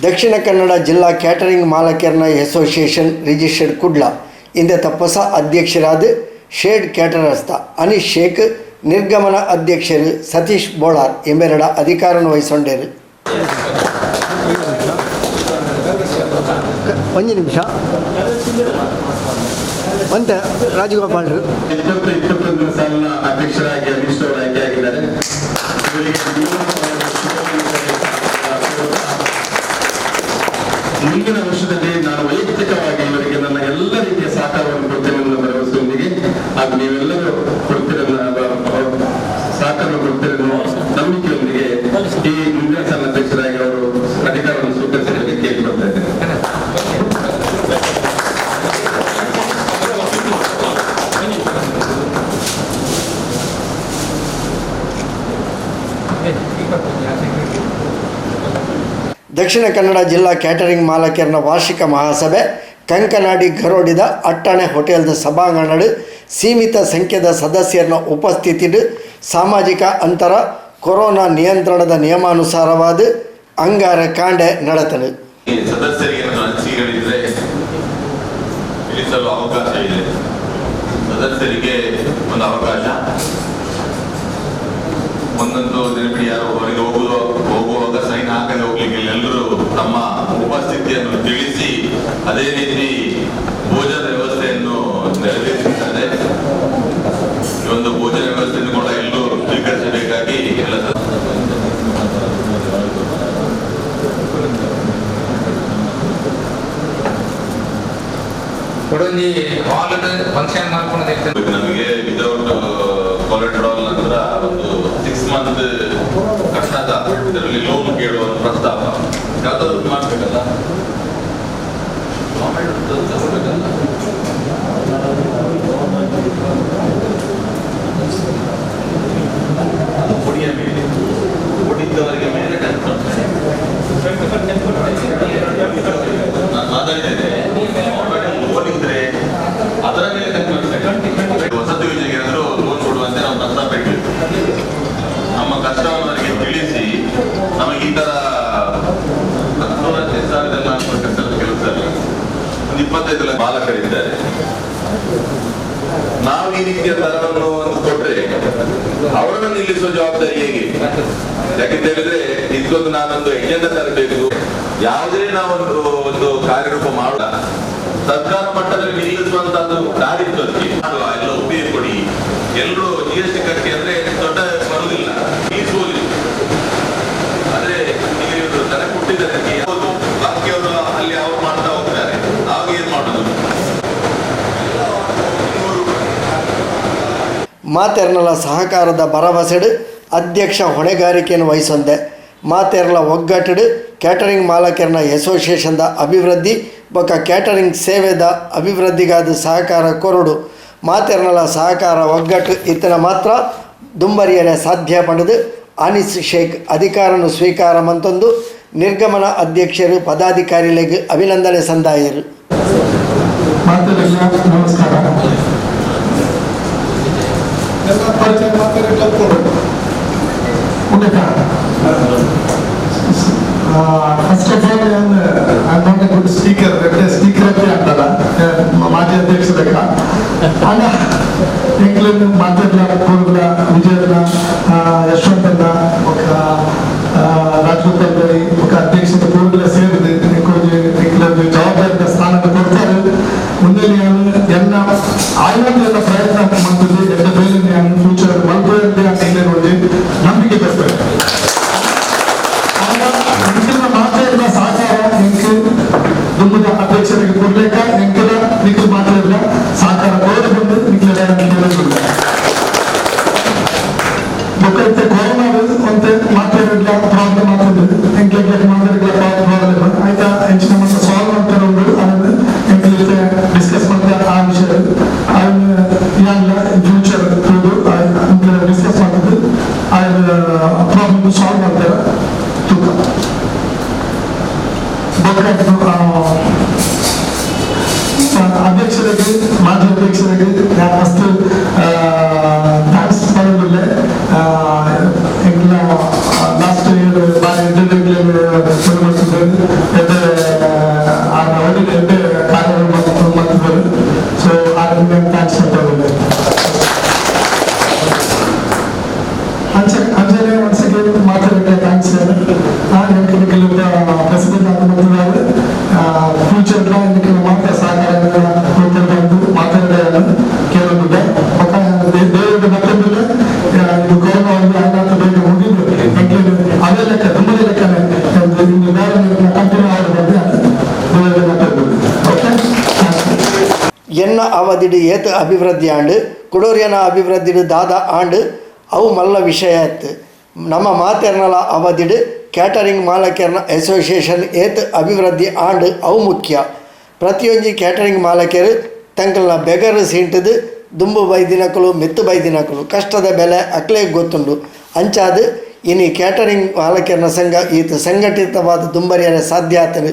ದಕ್ಷಿಣ ಕನ್ನಡ ಜಿಲ್ಲಾ catering ಮಾಲಕರನ association registered Kudla ಇಂದೆತ ಹೊಸ ಅಧ್ಯಕ್ಷರಾದ ಶೇಡ್ ಕ್ಯಾಟರರ್ಸ್ದ ಅನೀಶ್ ಶೇಖ್, ನಿರ್ಗಮನ ಅಧ್ಯಕ್ಷರು ಸತೀಶ್ ಬೋಳಾರ್ ಎಂಬೆರಡ ಅಧಿಕಾರವನ್ನು ವಹಿಸಿಕೊಂಡರು. ಒಂದು ನಿಮಿಷ ಅಂತ ರಾಜಗೋಪಾಲರು ಸಾಲಿನ ಅಧ್ಯಕ್ಷರಾಗಿ ಅನೀಶ್ ಅವರು ಆಯ್ಕೆಯಾಗಿದ್ದಾರೆ. ಮುಂದಿನ ವರ್ಷದಲ್ಲಿ ನಾನು ವೈಯಕ್ತಿಕವಾಗಿ ಇವರಿಗೆ ನನ್ನ ಎಲ್ಲ ರೀತಿಯ ಸಹಕಾರವನ್ನು ಕೊಡ್ತೇನೆ ಅನ್ನೋ ಭರವಸೆಯೊಂದಿಗೆ ಹಾಗೂ ನೀವೆಲ್ಲರೂ ಕೊಡ್ತೀರ ಸಹಕಾರ ಕೊಡ್ತೀರ ನಂಬಿಕೆಯೊಂದಿಗೆ ಈ ಮುಂದಿನ ಸಾಲಿನ ಅಧ್ಯಕ್ಷರಾಗಿ ಅವರು ಅಧಿಕಾರವನ್ನು ಸ್ವೀಕರಿಸಲಿಕ್ಕೆ ಕೇಳಿಕೊಳ್ತಾ ಇದ್ದೇನೆ. ದಕ್ಷಿಣ ಕನ್ನಡ ಜಿಲ್ಲಾ ಕ್ಯಾಟರಿಂಗ್ ಮಾಲಕರನ ವಾರ್ಷಿಕ ಮಹಾಸಭೆ ಕಂಕನಾಡಿ ಗರೋಡಿದ ಅಟ್ಟಣೆ ಹೋಟೆಲ್ದ ಸಭಾಂಗಣ ಸೀಮಿತ ಸಂಖ್ಯೆಯ ಸದಸ್ಯರನ್ನ ಉಪಸ್ಥಿತಿಡು ಸಾಮಾಜಿಕ ಅಂತರ ಕೊರೋನಾ ನಿಯಂತ್ರಣದ ನಿಯಮಾನುಸಾರವಾದ ಅಂಗಾರ ಕಾಂಡೆ ನಡೆತನು. ಸದಸ್ಯರಿಗೆ ಅನಿಸಿಕೆಗಳಿದ್ರೆ ತಿಳಿಸಲು ಅವಕಾಶ ಇದೆ. ಸದಸ್ಯರಿಗೆ ಒಂದು ಅವಕಾಶ, ಒಂದೊಂದು ದಿನಪಡಿ ಯಾರು ಹೊರಗೆ ಹೋಗುವಾಗ ಸೈನ್ ಹಾಕದೆ ಹೋಗ್ಲಿಕ್ಕೆ ಎಲ್ಲರೂ ತಮ್ಮ ಉಪಸ್ಥಿತಿಯನ್ನು ತಿಳಿಸಿ ಅದೇ ರೀತಿ ಭೋಜನ ವ್ಯವಸ್ಥೆಯನ್ನು ನೆರವೇರಿಸುತ್ತಾರೆ. ಈ ಒಂದು ಭೋಜನ ವ್ಯವಸ್ಥೆಯನ್ನು ಕೂಡ ಎಲ್ಲರೂ ಸ್ವೀಕರಿಸಬೇಕಾಗಿ ಎಲ್ಲ ಫಂಕ್ಷನ್ ಮಾಡ್ಕೊಂಡು ನಮಗೆ ವಿದೌಟ್ ಕೊಲೆಟ್ರಾಲ್ ನಂತರ ಒಂದು 6 ಮಂತ್ ಕಷ್ಟದ ಇದರಲ್ಲಿ ಲೋನ್ ಕೇಳುವ ಪ್ರಸ್ತಾವ ಯಾವ್ದಾದ್ರು ಮಾಡ್ಬೇಕಲ್ಲ, ಅದು ಕೊಡಿಯ ಮೇಲೆ ಕೊಡಿದ್ದವರಿಗೆ ಮೇಲೆ ನಾನು ಮಾತಾಡಿದ್ದೇನೆ. ಲೋನ್ ಇದ್ರೆ ಅದರ ಮೇಲೆ ವಸತಿ ಯೋಜನೆಗೆ ಏನಾದರೂ ಲೋನ್ ಕೊಡುವಂತೆ ನಾವು ಪ್ರಸ್ತಾಪ ಇಟ್ಟಿದ್ವಿ. ನಮ್ಮ ಕಷ್ಟವನ್ನು ಅವರಿಗೆ ತಿಳಿಸಿ ನಮಗೆ ಈ ತರ 15,000 ಕೆಲಸ ಒಂದು 25 ಲಕ್ಷ ಬಾಲಕರಿದ್ದಾರೆ. ನಾವು ಈ ರೀತಿಯ ದರವನ್ನು ಒಂದು ಕೊಟ್ರೆ ಅವರನ್ನು ನಿಲ್ಲಿಸುವ ಜವಾಬ್ದಾರಿ ಹೇಗೆ? ಯಾಕೆಂತ ಹೇಳಿದ್ರೆ ಇದೊಂದು ನಾನೊಂದು ಎಜೆಂಡಾ ತರಬೇಕು. ಯಾವುದೇ ನಾವೊಂದು ಒಂದು ಕಾರ್ಯರೂಪ ಮಾಡೋಣ, ಸರ್ಕಾರ ಮಟ್ಟದಲ್ಲಿ ನಿಲ್ಲಿಸುವಂತದ್ದು ದಾರಿತ್ತು. ಅದಕ್ಕೆ ಎಲ್ಲ ಉಪಯೋಗ ಕೊಡಿ, ಎಲ್ಲರೂ GST ಕಟ್ಟಿ ಅಂದ್ರೆ ದೊಡ್ಡ ಬರುವುದಿಲ್ಲ, ನಿಲ್ಲಿಸುವುದಿಲ್ಲ. ಆದ್ರೆ ಈಗ ಇವರು ದರ ಕೊಟ್ಟಿದ್ದಾರೆ, ಬಾಕಿಯವರು ಅಲ್ಲಿ ಅವ್ರು ಮಾಡ್ತಾ ಹೋಗ್ತಾರೆ. ಆಗ ಏನ್ ಮಾಡೋದು? ಮಾತೆರ್ನಲ ಸಹಕಾರದ ಭರವಸೆಡು ಅಧ್ಯಕ್ಷ ಹೊಣೆಗಾರಿಕೆಯನ್ನು ವಹಿಸೊಂದೆ. ಮಾತೆರ್ಲ ಒಗ್ಗಟ್ಟು ಕ್ಯಾಟರಿಂಗ್ ಮಾಲಕರನ ಅಸೋಸಿಯೇಷನ್ದ ಅಭಿವೃದ್ಧಿ ಬೊಕ್ಕ ಕ್ಯಾಟರಿಂಗ್ ಸೇವೆದ ಅಭಿವೃದ್ಧಿಗಾದ ಸಹಕಾರ ಕೊರಡು. ಮಾತೆರ್ನಲ ಸಹಕಾರ ಒಗ್ಗಟ್ಟು ಇತ್ತನ ಮಾತ್ರ ದುಂಬರಿಯರೆ ಸಾಧ್ಯ ಪಡೆದು ಅನೀಸ್ ಶೇಖ್ ಅಧಿಕಾರವನ್ನು ಸ್ವೀಕಾರ ಮಂತೊಂದು ನಿರ್ಗಮನ ಅಧ್ಯಕ್ಷರು ಪದಾಧಿಕಾರಿಗಳಿಗೆ ಅಭಿನಂದನೆ ಸಂದಾಯರು. ನಮಸ್ಕಾರ. First of all I not A good speaker. Speaker ಅಂತ ಅಂತಲ್ಲ, ಮಾಜಿ ಅಧ್ಯಕ್ಷರಾಗ ಆಗ ಎಂಕ್ಲನ್ನು ಮಾತಾಡ್ಲ ಕೋರ್ಲ ವಿಜಯನ ಯಶವಂತನ ఒక ರಾಜಗೋಪಾಲ್ ఒక ಅಧ್ಯಕ್ಷದ ಕೋರ್ಲ ಸೇರಿದೆ ಎಂಕ್ಲನ್ನು ಜವಾಬ್ದಾರಿಯ ಸ್ಥಾನಕ್ಕೆ ಕೊಡ್ತಾರೆ. ಮುಂದೆ ಎಲ್ಲ ಆಯೋಗದ ಪ್ರಯತ್ನ ಮಾಡ್ತಿದ್ದೆ. ಎಲ್ಲ ಬೇರೆ ಫ್ಯೂಚರ್ ಮಲ್ಪೆ ಅಂತ ನೋಡಿ ನಂಬಿಕೆ ಬರ್ತದೆ. ಮಾತಾಡಿದ ಸಹಕಾರ ಎಂಕೆ ದುಮ್ಮದ ಅಧ್ಯಕ್ಷರಿಗೆ ಕೊಡ್ಬೇಕ, ಎಂಕೆಲ ನಿಖಿಲ್ ಮಾತಾಡಿದ ಸಹಕಾರ ಕೋರಿ ಬಂದು ನಿಖಿಲ ಬೊಕ್ಕೈತೆ ಕೊರೋನಾ ಒಂತೆ ಮಾತಾಡಿಲ್ಲ ಪ್ರಾಬ್ಲಮ್ ಆಗ್ತದೆ. ಎಂಕೆ ಮಾತಾಡಿಲ್ಲ ಪ್ರಾಬ್ಲಮ್ ಆಯ್ತಾ ಹೆಚ್ಚಿನ ಮತ್ತೆ ಸಾಲ್ವ್ ಮಾಡ್ತಾರೆ. ಅದನ್ನು ಎಂಕೆ ಡಿಸ್ಕಸ್ ಮಾಡ್ತಾರೆ ಆ ವಿಷಯ. ಅದನ್ನು ಯಾಲ್ಲ ಫ್ಯೂಚರ್ ಡಿಸ್ಕಸ್ ಮಾಡ್ತದೆ. ಪ್ರಾಬ್ಲಮ್ ಸಾಲ್ವ್ ಮಾಡ್ತಾರೆ. ತೂಕ ಅಧ್ಯಕ್ಷರಿಗೆ ಮಾಜಿ ಅಧ್ಯಕ್ಷರಿಗೆ ಮಸ್ತ್ ಥ್ಯಾಂಕ್ಸ್ ಮಾಡೋದಿಲ್ಲ. ಲಾಸ್ಟ್ ಇಯರ್ ಬಾರಿ ಇಂಟರ್ವ್ಯೂ ಅವಧಿಡು ಏತ್ ಅಭಿವೃದ್ಧಿ ಆಂಡ್ ಕುಡೂರಿಯನ ಅಭಿವೃದ್ಧಿಡು ದಾದ ಆಂಡ್ ಅವು ಮಲ್ಲ ವಿಷಯತ್ ನಮ್ಮ ಮಾತೆರ್ನಲ ಅವಧಿಡು ಕ್ಯಾಟರಿಂಗ್ ಮಾಲಕರ್ನ ಅಸೋಸಿಯೇಷನ್ ಏತ್ ಅಭಿವೃದ್ಧಿ ಆಂಡ್ ಅವು ಮುಖ್ಯ ಪ್ರತಿಯೊಂದು ಕ್ಯಾಟರಿಂಗ್ ಮಾಲಕರು ತಂಕಲ್ನ ಬೆಗರು ಸೀಂಟದು ದುಂಬು ಬೈದಿನಕಲು ಮೆತ್ತು ಬೈದಿನಕಲು ಕಷ್ಟದ ಬೆಲೆ ಅಕ್ಲೆ ಗೊತ್ತುಂಡು ಅಂಚಾದು ಇನಿ ಕ್ಯಾಟರಿಂಗ್ ಮಾಲಕರ್ನ ಸಂಘ ಈತ ಸಂಘಟಿತವಾದ ದುಂಬರಿಯರ ಸಾಧ್ಯ ಆತನು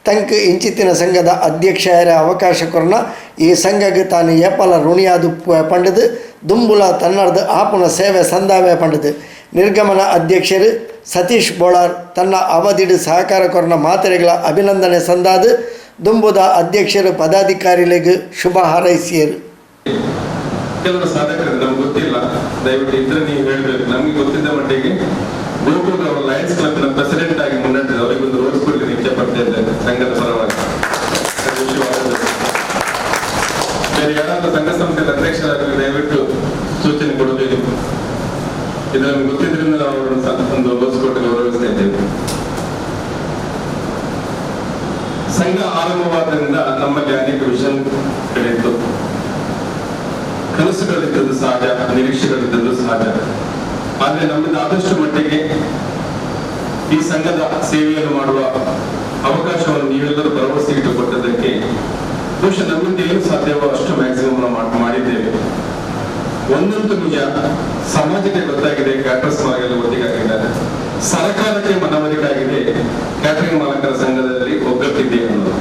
ತಂಕ್ ಇಂಚಿತ್ತಿನ ಸಂಘದ ಅಧ್ಯಕ್ಷರ ಅವಕಾಶ ಕೊರನ ಈ ಸಂಘಕ್ಕೆ ತಾನು ಏಪಲ ಋಣಿಯಾದು ಪಂಡದು ದುಂಬುಲ ತನ್ನರ್ದು ಆಪುನ ಸೇವೆ ಸಂದಾವೆ ಪಂಡದು ನಿರ್ಗಮನ ಅಧ್ಯಕ್ಷರು ಸತೀಶ್ ಬೋಳಾರ್ ತನ್ನ ಅವಧಿಡು ಸಹಕಾರ ಕೊರನ ಮಾತೆರೆಗಳ ಅಭಿನಂದನೆ ಸಂದಾದು ದುಂಬುದ ಅಧ್ಯಕ್ಷರು ಪದಾಧಿಕಾರಿಗಳಿಗೆ ಶುಭ ಹಾರೈಸಿಯರು. ಕೆಲವರು ಸಾಧಕರು ನಮ್ಗೆ ಗೊತ್ತಿಲ್ಲ, ದಯವಿಟ್ಟು ಇದ್ರೆ ನೀವು ಹೇಳ್ಬೇಕು. ನಮ್ಗೆ ಗೊತ್ತಿದ್ದ ಮಟ್ಟಿಗೆ ಗೋಕುಲ್ ಅವರ ಲಯನ್ಸ್ ಕ್ಲಬ್ನ ಪ್ರೆಸಿಡೆಂಟ್ ಆಗಿ ಮುನ್ನಡೆದ ಅವರಿಗೊಂದು ರೋಸ್ ಕೊಡ್ಲಿಕ್ಕೆ ಇಚ್ಛೆ ಪಡ್ತಾ ಇದ್ದೇನೆ ಸಂಘದ ಪರವಾಗಿ. ಬೇರೆ ಯಾರಾದ್ರೂ ಸಂಘ ಸಂಸ್ಥೆಯ ಅಧ್ಯಕ್ಷರಾಗಿ ದಯವಿಟ್ಟು ಸೂಚನೆ ಕೊಡಬೇಕು. ಇದು ನಮ್ಗೆ ಗೊತ್ತಿದ್ರಿಂದ ನಾವು ಒಂದು ರೋಸ್ ಕೊಟ್ಟು ಗೌರವಿಸ್ತಾ ಇದ್ದೇವೆ. ಸಂಘ ಆರಂಭವಾದ್ದರಿಂದ ನಮ್ಮಲ್ಲಿ ಅನೇಕ ವಿಷಯಗಳಿತ್ತು, ಕನಸುಗಳಿದ್ದದ್ದು ಸಹಜ, ನಿರೀಕ್ಷೆಗಳಿದ್ದದ್ದು ಸಹಜ. ಆದರೆ ನಮ್ಮಿಂದ ಆದಷ್ಟು ಮಟ್ಟಿಗೆ ಈ ಸಂಘದ ಸೇವೆಯನ್ನು ಮಾಡುವ ಅವಕಾಶವನ್ನು ನೀವೆಲ್ಲರೂ ಭರವಸೆ ಇಟ್ಟುಕೊಟ್ಟದಕ್ಕೆ ಬಹುಶಃ ನಮ್ಮಿಂದ ಏನು ಸಾಧ್ಯವೋ ಅಷ್ಟು ಮ್ಯಾಕ್ಸಿಮಮ್ ನಾವು ಮಾಡಿದ್ದೇವೆ. ಒಂದಂತೂ ನಿಜ, ಸಮಾಜಕ್ಕೆ ಗೊತ್ತಾಗಿದೆ ಕ್ಯಾಟರ್ಸ್ ಮಾಲಕರು ಒಟ್ಟಿಗಾಗಿದ್ದಾರೆ, ಸರ್ಕಾರಕ್ಕೆ ಮನವರಿಕೆಯಾಗಿದೆ ಕ್ಯಾಟರಿಂಗ್ ಮಾಲಕರ ಸಂಘದಲ್ಲಿ ಒಗ್ಗಟ್ಟಿದೆ ಅನ್ನೋದು.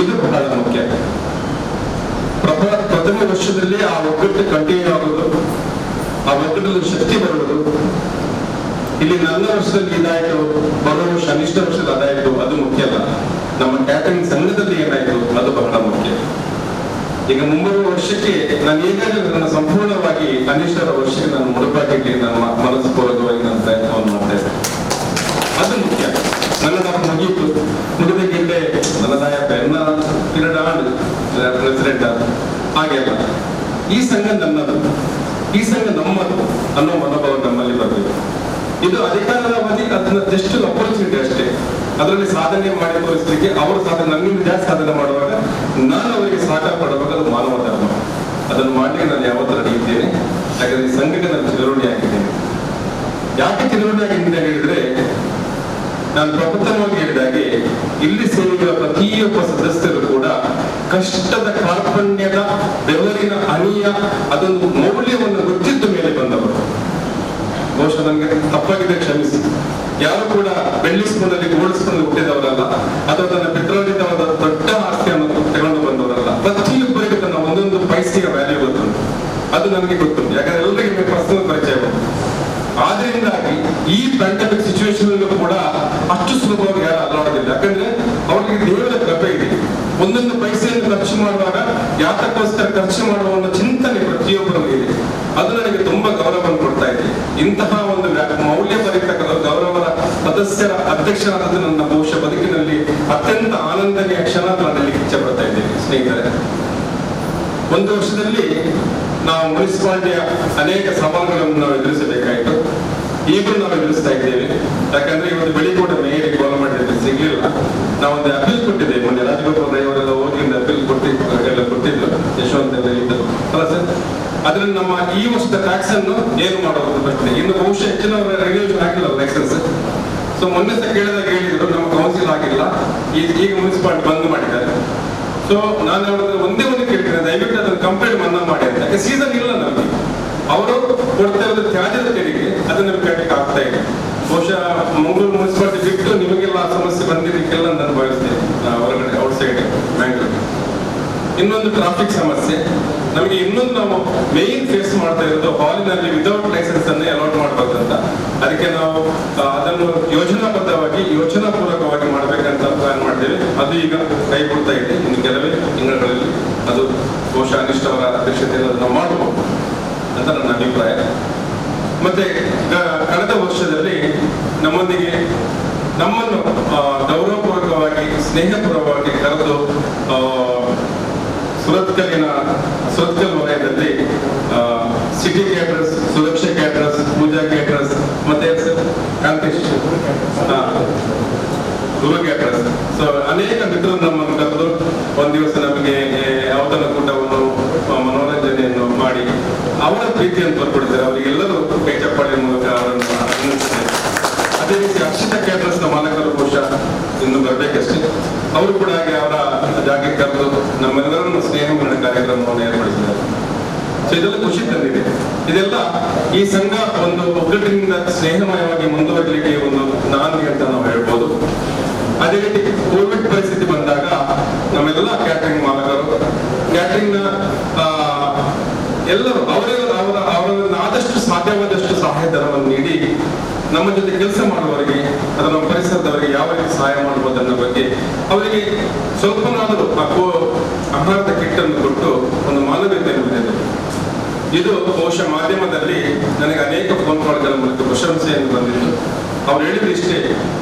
ಇದು ಬಹಳ ಮುಖ್ಯ. ಪ್ರಥಮ ವರ್ಷದಲ್ಲಿ ಆ ಒಗ್ಗಟ್ಟು ಕಂಟಿನ್ಯೂ ಆಗೋದು, ಆ ಒಗ್ಗಟ್ಟಲ್ಲಿ ಶಕ್ತಿ ಬರುವುದು. ಇಲ್ಲಿ ನನ್ನ ವರ್ಷದಲ್ಲಿ ಇದಾಯಿತು, ಬರೋ ವರ್ಷ ಅನಿಷ್ಟ ವರ್ಷದಲ್ಲಿ ಅದಾಯಿತು, ಅದು ಮುಖ್ಯ ಅಲ್ಲ. ನಮ್ಮ ಕ್ಯಾಟರಿಂಗ್ ಸಂಘದಲ್ಲಿ ಏನಾಯಿತು ಅದು ಬಹಳ ಮುಖ್ಯ. ಈಗ ಮುಂಬರುವ ವರ್ಷಕ್ಕೆ ನಾನು ಈಗಾಗಲೇ ನನ್ನ ಸಂಪೂರ್ಣವಾಗಿ ಅನಿಷ್ಟರ ವರ್ಷಕ್ಕೆ ನಾನು ಮುಡುಪಾಗಿಟ್ಟು ನನ್ನ ಮನಸ್ಪೂರ್ವಕವಾಗಿ ನನ್ನ ಪ್ರಯತ್ನವನ್ನು ಮಾಡ್ತಾ ಇದ್ದೆ. ಅದು ಮುಖ್ಯ. ನನ್ನದಾಗಿ ಮುಗಿಯಿತು, ಮುಗಿದ ಗೆಲ್ಲೆ ನನ್ನದಾಯ ಪ್ರೆಸಿಡೆಂಟ್ ಹಾಗೆಲ್ಲ. ಈ ಸಂಘ ನನ್ನದು, ಈ ಸಂಘ ನಮ್ಮದು ಅನ್ನೋ ಮನೋಭಾವ ನಮ್ಮಲ್ಲಿ ಬರಬೇಕು. ಇದು ಅಧಿಕಾರದ ಅವಧಿ, ಅದನ್ನ ಜಸ್ಟ್ ಅಪರ್ಚುನಿಟಿ ಅಷ್ಟೇ. ಅದರಲ್ಲಿ ಸಾಧನೆ ಮಾಡಿ ತೋರಿಸಲಿಕ್ಕೆ ಅವರು ಸಾಧನೆ, ನನ್ನಿಂದ ಜಾಸ್ತಿ ಸಾಧನೆ ಮಾಡುವಾಗ ನಾನು ಅವರಿಗೆ ಸಹಕಾರ ಪಡುವಾಗ ಅದು ಮಾನವ ಧರ್ಮ. ಅದನ್ನು ಮಾಡಲಿಕ್ಕೆ ನಾನು ಯಾವತ್ತೂ ರೆಡಿ ಇದ್ದೇನೆ. ಯಾಕಂದ್ರೆ ಈ ಸಂಘಕ್ಕೆ ನಾನು ಚಿರಋಣಿ ಆಗಿದ್ದೇನೆ. ಯಾಕೆ ಚಿರಋಣಿ ಆಗಿದ್ದೇನೆ ಹೇಳಿದ್ರೆ, ನಾನು ಪ್ರಪ್ರಥಮವಾಗಿ ಹೇಳಿದಾಗೆ ಇಲ್ಲಿ ಸೇರಿರುವ ಪ್ರತಿಯೊಬ್ಬ ಸದಸ್ಯರು ಕೂಡ ಕಷ್ಟದ ಕಾರ್ಪಣ್ಯದ ಬೆವರಿನ ಹನಿಯ ಅದೊಂದು ಮೌಲ್ಯವನ್ನು ಗೊತ್ತಿದ್ದ ಮೇಲೆ ಬಂದವರು. ಬಹುಶಃ ನನಗೆ ತಪ್ಪಾಗಿದೆ, ಕ್ಷಮಿಸಿ. ಯಾರು ಕೂಡ ಬೆಳ್ಳಿ ಸ್ಪೂನಲ್ಲಿ ಗೋಲ್ಡ್ ಸ್ಪೂನ್ ಹುಟ್ಟಿದವರಲ್ಲ, ಅಥವಾ ತನ್ನ ಪಿತ್ರಾರ್ಜಿತವಾದ ದೊಡ್ಡ ಆಸ್ತಿಯನ್ನು ತಗೊಂಡು ಬಂದವರಲ್ಲ. ಪ್ರತಿಯೊಬ್ಬರಿಗೂ ತನ್ನ ಒಂದೊಂದು ಪೈಸೆಯ ವ್ಯಾಲ್ಯೂ ಗೊತ್ತುಂಟು. ಅದು ನನಗೆ ಗೊತ್ತುಂಟು, ಯಾಕಂದ್ರೆ ಎಲ್ಲರಿಗೆ ಪರ್ಸನಲ್ ಪರಿಚಯ ಬಂತು. ಆದ್ರಿಂದಾಗಿ ಈ ಪ್ಯಾಂಡಮಿಕ್ ಸಿಚುವೇಶನ್ ಕೂಡ ಅಷ್ಟು ಸುಲಭವಾಗಿ ಯಾರು ಅಲ್ಲಾಡೋದಿಲ್ಲ. ಯಾಕಂದ್ರೆ ಅವರಿಗೆ ದೇವರ ಕೃಪೆ ಇದೆ. ಒಂದೊಂದು ಪೈಸೆಯನ್ನು ಖರ್ಚು ಮಾಡುವಾಗ ಯಾತಕ್ಕೋಸ್ಕರ ಖರ್ಚು ಮಾಡುವ ಒಂದು ಚಿಂತನೆ ಪ್ರತಿಯೊಬ್ಬರಿಗೂ ಇದೆ. ಅದು ನನಗೆ ತುಂಬಾ ಗೌರವವನ್ನು ಕೊಡ್ತಾ ಇದೆ. ಇಂತಹ ಒಂದು ಮೌಲ್ಯಭರಿತ ಗೌರವದ ಸದಸ್ಯರ ಅಧ್ಯಕ್ಷರಾದದ್ದು ನನ್ನ ಬಹುಶಃ ಬದುಕಿನಲ್ಲಿ ಅತ್ಯಂತ ಆನಂದನೀಯ ಕ್ಷಣ ನಾನು ಇಚ್ಛೆ ಪಡ್ತಾ ಇದ್ದೇನೆ. ಸ್ನೇಹಿತರೆ, ಒಂದು ವರ್ಷದಲ್ಲಿ ನಾವು ಮುನ್ಸಿಪಾಲಿಟಿಯ ಅನೇಕ ಸವಾಲುಗಳನ್ನು ನಾವು ಎದುರಿಸಬೇಕಾಯಿತು. ಈಗಲೂ ನಾವು ಎದುರಿಸ್ತಾ ಇದ್ದೇವೆ. ಯಾಕಂದ್ರೆ ಇವತ್ತು ಬೆಳಿಗ್ಗೆ ಮೇಯರ್ ಕಾಲ್ ಮಾಡಿದ್ರೆ ಸಿಗ್ಲಿಲ್ಲ. ನಾವೊಂದು ಅಪೀಲ್ ಕೊಟ್ಟಿದ್ದೇವೆ. ಮೊನ್ನೆ ರಾಜಗೋಪಾಲ್ ರೈ ಅವರೆಲ್ಲ ಹೋಗಿ ಅಪೀಲ್ ಕೊಟ್ಟಿದ್ರು, ಯಶವಂತ ಇದ್ದರು ಅಲ್ಲ ಸರ್. ಅದ್ರಲ್ಲಿ ನಮ್ಮ ಈ ವರ್ಷದ ಟ್ಯಾಕ್ಸ್ ಅನ್ನು ಏನು ಮಾಡೋದು ಪ್ರಶ್ನೆ. ಇನ್ನು ಬಹುಶಃ ಹೆಚ್ಚಿನವರ ರೆಗ್ಯುಲೇಷನ್ ಆಗಿಲ್ಲ ಲೈಸೆನ್ಸ್. ಸೊ ಮೊನ್ನೆ ಸಹ ಕೇಳಿದಾಗ ಹೇಳಿದ್ರು ನಮ್ಮ ಕೌನ್ಸಿಲ್ ಆಗಿಲ್ಲ, ಈಗ ಮುನ್ಸಿಪಾಲಿಟಿ ಬಂದ್ ಮಾಡಿದ್ದಾರೆ. ಸೊ ನಾನು ಹೇಳಿದ್ರೆ ಒಂದೇ ಒಂದು ಕೇಳ್ತೇನೆ, ದಯವಿಟ್ಟು ಅದನ್ನು ಕಂಪ್ಲೇಂಟ್ ಮನ್ನಾ ಮಾಡಿ ಅಂತ. ಯಾಕೆ ಸೀಸನ್ ಇಲ್ಲ ನಮಗೆ. ಅವರು ಕೊಡ್ತಾ ಇರೋದು ತ್ಯಾಜ್ಯದ ತೆರಿಗೆ, ಅದನ್ನು ಕಟ್ಟಲಿಕ್ಕೆ ಆಗ್ತಾ ಇದೆ. ಬಹುಶಃ ಮಂಗಳೂರು ಮುನ್ಸಿಪಾಲಿಟಿ ಬಿಟ್ಟು ನಿಮಗೆಲ್ಲ ಸಮಸ್ಯೆ ಬಂದಿದ್ದಕ್ಕೆಲ್ಲ ನಾನು ಭಾವಿಸ್ತೇನೆ. ಹೊರಗಡೆ ಔಟ್ ಸೈಡ್ ಬ್ಯಾಂಗ್ಳೂರು ಇನ್ನೊಂದು ಟ್ರಾಫಿಕ್ ಸಮಸ್ಯೆ. ನಮಗೆ ಇನ್ನೊಂದು ನಾವು ಮೇನ್ ಫೇಸ್ ಮಾಡ್ತಾ ಇರೋದು ಹಾಲಿನಲ್ಲಿ ವಿತೌಟ್ ಲೈಸೆನ್ಸ್ ಅನ್ನೇ ಅಲೌಟ್ ಮಾಡಬೇಕಂತ. ಅದಕ್ಕೆ ನಾವು ಅದನ್ನು ಯೋಜನಾಪೂರ್ವಕವಾಗಿ ಮಾಡಬೇಕಂತ ಪ್ಲಾನ್ ಮಾಡ್ತೇವೆ. ಅದು ಈಗ ಕೈ ಕೊಡ್ತಾ ಇದೆ. ಇನ್ನು ಕೆಲವೇ ತಿಂಗಳಲ್ಲಿ ಅದು ಬಹುಶಃ ಅನಿಷ್ಟವರ ಅಧ್ಯಕ್ಷತೆಯಲ್ಲಿ ನಾವು ಮಾಡಬಹುದು ಅಂತ ನನ್ನ ಅಭಿಪ್ರಾಯ. ಮತ್ತೆ ಕಳೆದ ವರ್ಷದಲ್ಲಿ ನಮ್ಮೊಂದಿಗೆ ನಮ್ಮನ್ನು ಗೌರವಪೂರ್ವಕವಾಗಿ ಸ್ನೇಹಪೂರ್ವಕವಾಗಿ ಕರೆದು ಸುರತ್ಕಲ್ ವಲಯದಲ್ಲಿ ಸಿಟಿ ಕ್ಯಾಟರರ್ಸ್, ಸುರಕ್ಷಾ ಕ್ಯಾಟರರ್ಸ್, ಪೂಜಾ ಕ್ಯಾಟರರ್ಸ್, ಮತ್ತೆ ಕಾಂತೇಶ್ ಗುರು ಕ್ಯಾಟರರ್ಸ್. ಸೊ ಅನೇಕ ಮಿತ್ರರು ನಮ್ಮನ್ನು ಕರೆದು ಒಂದ್ ದಿವಸ ನಮಗೆ ಔತಣ ಕೂಟವನ್ನು ಪ್ರೀತಿಯನ್ನು ತೋರ್ಪಡಿದ್ದಾರೆ. ಅವರಿಗೆಲ್ಲರೂ ಕೈ ಚಪ್ಪಾಳೆ ಮೂಲಕ ಅವರನ್ನು ಅಭಿನಂದಿಸಿದ್ದಾರೆ. ಅದೇ ರೀತಿ ಅಕ್ಷಿತ ಕ್ಯಾಟರರ್ಸ್ನ ಮಾಲಕರು ಬಹುಶಃ ಇನ್ನು ಬರಬೇಕಷ್ಟೇ. ಅವರು ಕೂಡ ಹಾಗೆ ಅವರ ಜಾಗಕ್ಕೆ ಕರೆದು ನಮ್ಮೆಲ್ಲರನ್ನು ಸ್ನೇಹ ಮಿಲನ ಕಾರ್ಯಕ್ರಮವನ್ನು ಏರ್ಪಡಿಸಿದ್ದಾರೆ. ಸೊ ಇದೆಲ್ಲ ಖುಷಿ ತಂದಿದೆ. ಇದೆಲ್ಲ ಈ ಸಂಘ ಒಂದು ಒಗ್ಗಟ್ಟಿನಿಂದ ಸ್ನೇಹಮಯವಾಗಿ ಮುಂದುವರಿಲಿಕ್ಕೆ ಒಂದು ನಾಂದಿ ಅಂತ ನಾವು ಹೇಳ್ಬೋದು. ಅದೇ ರೀತಿ ಕೋವಿಡ್ ಪರಿಸ್ಥಿತಿ ಬಂದಾಗ ನಮ್ಮೆಲ್ಲ ಕ್ಯಾಟರಿಂಗ್ ಮಾಲಕರು, ಕ್ಯಾಟರಿಂಗ್ ನ ಎಲ್ಲರೂ ಅವರನ್ನು ಆದಷ್ಟು ಸಾಧ್ಯವಾದಷ್ಟು ಸಹಾಯಧನವನ್ನು ನೀಡಿ ನಮ್ಮ ಜೊತೆ ಕೆಲಸ ಮಾಡುವವರಿಗೆ, ಅಥವಾ ನಮ್ಮ ಪರಿಸರದವರಿಗೆ ಯಾವ ರೀತಿ ಸಹಾಯ ಮಾಡಬಹುದು ಅನ್ನೋ ಬಗ್ಗೆ ಅವರಿಗೆ ಸ್ವಲ್ಪನಾದರೂ ಆಹಾರದ ಕಿಟ್ ಅನ್ನು ಕೊಟ್ಟು ಒಂದು ಮಾನವೀಯತೆಯನ್ನು ಬಿಟ್ಟಿದೆ. ಇದು ಬಹುಶಃ ಮಾಧ್ಯಮದಲ್ಲಿ ನನಗೆ ಅನೇಕ ಫೋನ್ ಕಾಲ್ಗಳ ಮೂಲಕ ಪ್ರಶಂಸೆಯನ್ನು ಬಂದಿತ್ತು. ಅವ್ರು ಹೇಳಿದ್ರು ಇಷ್ಟೇ,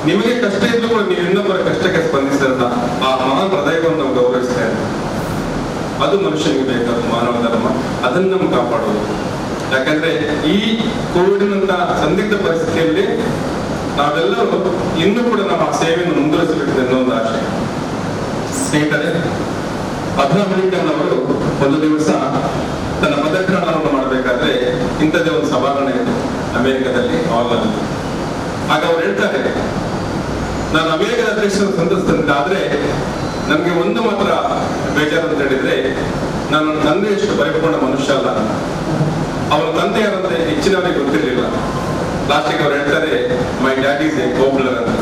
ನಿಮಗೆ ಕಷ್ಟ ಇದ್ರೂ ಕೂಡ ನೀವು ಇನ್ನೊಬ್ಬರ ಕಷ್ಟಕ್ಕೆ ಸ್ಪಂದಿಸಿದ ಆ ಮಹಾನ್ ಹೃದಯವನ್ನು ನಾವು ಗೌರವಿಸ್ತಾ ಇದ್ದೀವಿ. ಅದು ಮನುಷ್ಯನಿಗೆ ಬೇಕಾದ ಮಾನವ ಧರ್ಮ, ಅದನ್ನು ನಮ್ಗೆ ಕಾಪಾಡೋದು. ಯಾಕಂದ್ರೆ ಈ ಕೋವಿಡ್ನಂತ ಸಂದಿಗ್ಧ ಪರಿಸ್ಥಿತಿಯಲ್ಲಿ ನಾವೆಲ್ಲರೂ ಇನ್ನೂ ಕೂಡ ನಮ್ಮ ಸೇವೆಯನ್ನು ಮುಂದುವರಿಸಬೇಕು ಅನ್ನೋ ಒಂದು ಆಶೆ. ಸ್ನೇಹಿತರೆ, ಅಬ್ರಹಾಂ ಲಿಂಕನ್ ಅವರು ಒಂದು ದಿವಸ ತನ್ನ ಪದಗ್ರಹಣವನ್ನು ಮಾಡಬೇಕಾದ್ರೆ ಇಂಥದ್ದೇ ಒಂದು ಸಭಾಂಗಣ ಇತ್ತು ಅಮೆರಿಕದಲ್ಲಿ, ಹಾಲ್ನಲ್ಲಿ. ಆಗ ಅವ್ರು ಹೇಳ್ತಾರೆ, ನಾನು ಅಮೆರಿಕದ ಅಧ್ಯಕ್ಷರ ಸಂತಸ್ತಂತೆ ಆದ್ರೆ ನಮ್ಗೆ ಒಂದು ಮಾತ್ರ ಬೇಜಾರು ಅಂತ ಹೇಳಿದ್ರೆ, ನಾನು ತಂದೆ ಎಷ್ಟು ಪರಿಪೂರ್ಣ ಮನುಷ್ಯ ಅಲ್ಲ. ಅವರ ತಂದೆ ಯಾರಂತ ಹೆಚ್ಚಿನವರಿಗೆ ಗೊತ್ತಿರಲಿಲ್ಲ. ಲಾಸ್ಟಿಗೆ ಅವ್ರು ಹೇಳ್ತಾರೆ, my dad is A cobbler ಅಂತ.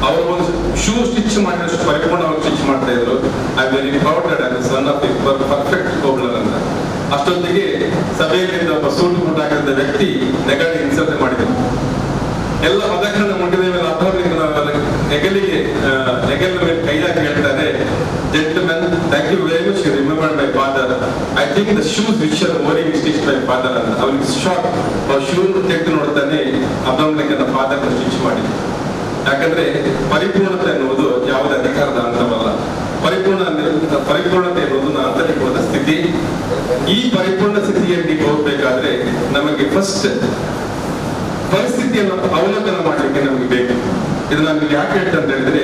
ಅವರು ಒಂದು ಶೂ ಸ್ಟಿಚ್ ಮಾಡಿದಷ್ಟು ಪರಿಪೂರ್ಣವಾಗಿ ಸ್ಟಿಚ್ ಮಾಡ್ತಾ ಇದ್ರು. I very proud that I am son of A perfect cobbler ಅಂತ. ಅಷ್ಟೊತ್ತಿಗೆ ಸಭೆಯಲ್ಲಿದ್ದ ಒಬ್ಬ ಸೂಟು ಮುಟ್ಟಾಗಿದ್ದ ವ್ಯಕ್ತಿ ನೆಗಡಿ ಇನ್ಸಲ್ಟ್ ಮಾಡಿದ್ರು. ಎಲ್ಲ ಪದಗ್ರಹಣ ಮುಗಿದ ಮೇಲೆ ಅಬ್ರಹಾಂ ಲಿಂಕನ್ ಹೆಗಲ ಮೇಲೆ ಕೈ ಹಾಕಿ ಹೇಳ್ತಾರೆ, gentleman, thank you very much, you remembered my father. I think the shoes which are wearing stitch my father ಅಂತ. ಅವನಿಗೆ ಶಾಕ್. ಅವ್ರ ಶೂ ತೆಗೆದು ನೋಡ್ತಾನೆ ಅಬ್ರಹಾಂ ಲಿಂಕನ್ ಫಾದರ್ ಸ್ಟಿಚ್ ಮಾಡಿ. ಯಾಕಂದ್ರೆ ಪರಿಪೂರ್ಣತೆ ಅನ್ನುವುದು ಯಾವುದೇ ಅಧಿಕಾರದ ಹಂತವಲ್ಲ. ಪರಿಪೂರ್ಣತೆ ಎನ್ನುವುದು ಆಂತರಿಕವಾದ ಸ್ಥಿತಿ. ಈ ಪರಿಪೂರ್ಣ ಸ್ಥಿತಿಯಲ್ಲಿ ಹೋಗ್ಬೇಕಾದ್ರೆ ನಮಗೆ ಫಸ್ಟ್ ಪರಿಸ್ಥಿತಿಯನ್ನು ಅವಲೋಕನ ಮಾಡಲಿಕ್ಕೆ ನಮಗೆ ಬೇಕು. ಇದು ನಾನು ಯಾಕೆ ಹೇಳ್ತಾ ಅಂತ ಹೇಳಿದ್ರೆ,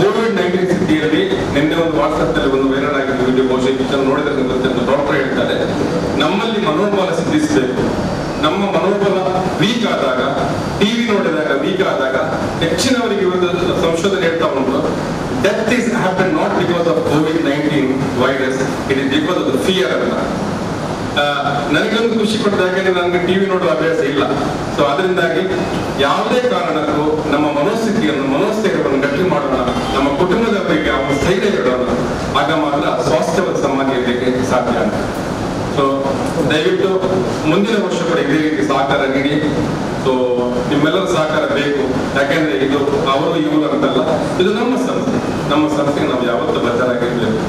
ಕೋವಿಡ್-19 ಸ್ಥಿತಿಯಲ್ಲಿ ನಿನ್ನೆ ಒಂದು ವಾಟ್ಸ್ಆಪ್ ನಲ್ಲಿ ಒಂದು ವೈರಲ್ ಆಗಿದ್ದ ವಿಡಿಯೋ, ಬಹುಶಃ ನೋಡಿದ್ರೆ ಗೊತ್ತಿಲ್ಲ, ಡಾಕ್ಟರ್ ಹೇಳ್ತಾರೆ, ನಮ್ಮಲ್ಲಿ ಮನೋಬಲ ಸಿದ್ಧಿಸಬೇಕು. ನಮ್ಮ ಮನೋಬಲ ವೀಕ್ ಆದಾಗ, ಟಿವಿ ನೋಡಿದಾಗ ವೀಕ್ ಆದಾಗ, ಹೆಚ್ಚಿನವರಿಗೆ ಇವತ್ತು ಸಂಶೋಧನೆ ಹೇಳ್ತಾ ಉಂಟು, death is happen not because of COVID-19 virus, it is because of the fear ಅಂತ. ನನಗೊಂದು ಖುಷಿ ಕೊಡ್ತಾ, ಯಾಕಂದ್ರೆ ನನಗೆ ಟಿವಿ ನೋಡುವ ಅಭ್ಯಾಸ ಇಲ್ಲ. ಸೊ ಅದರಿಂದಾಗಿ ಯಾವುದೇ ಕಾರಣಕ್ಕೂ ನಮ್ಮ ಮನೋಸ್ಥೈರ್ಯವನ್ನು ಗಟ್ಟಿ ಮಾಡೋಣ, ನಮ್ಮ ಕುಟುಂಬದ ಬಗ್ಗೆ ಅವನು ಸ್ಥೈರ್ಯ ಇಡೋಣ. ಆಗ ಮಾತ್ರ ಸ್ವಾಸ್ಥ್ಯವಾದ ಸಮಾಜ ಇರಲಿಕ್ಕೆ ಸಾಧ್ಯ ಅಂತ. ಸೊ ದಯವಿಟ್ಟು ಮುಂದಿನ ವರ್ಷ ಕೂಡ ಇದೇ ರೀತಿ ಸಹಕಾರ ನೀಡಿ. ಸೊ ನಿಮ್ಮೆಲ್ಲರ ಸಹಕಾರ ಬೇಕು. ಯಾಕೆಂದ್ರೆ ಇದು ಅವರು ಇವರು ಅಂತಲ್ಲ, ಇದು ನಮ್ಮ ಸಂಸ್ಥೆ. ನಮ್ಮ ಸಂಸ್ಥೆಗೆ ನಾವು ಯಾವತ್ತೂ ಬದ್ಧರಾಗಿರ್ಬೇಕು.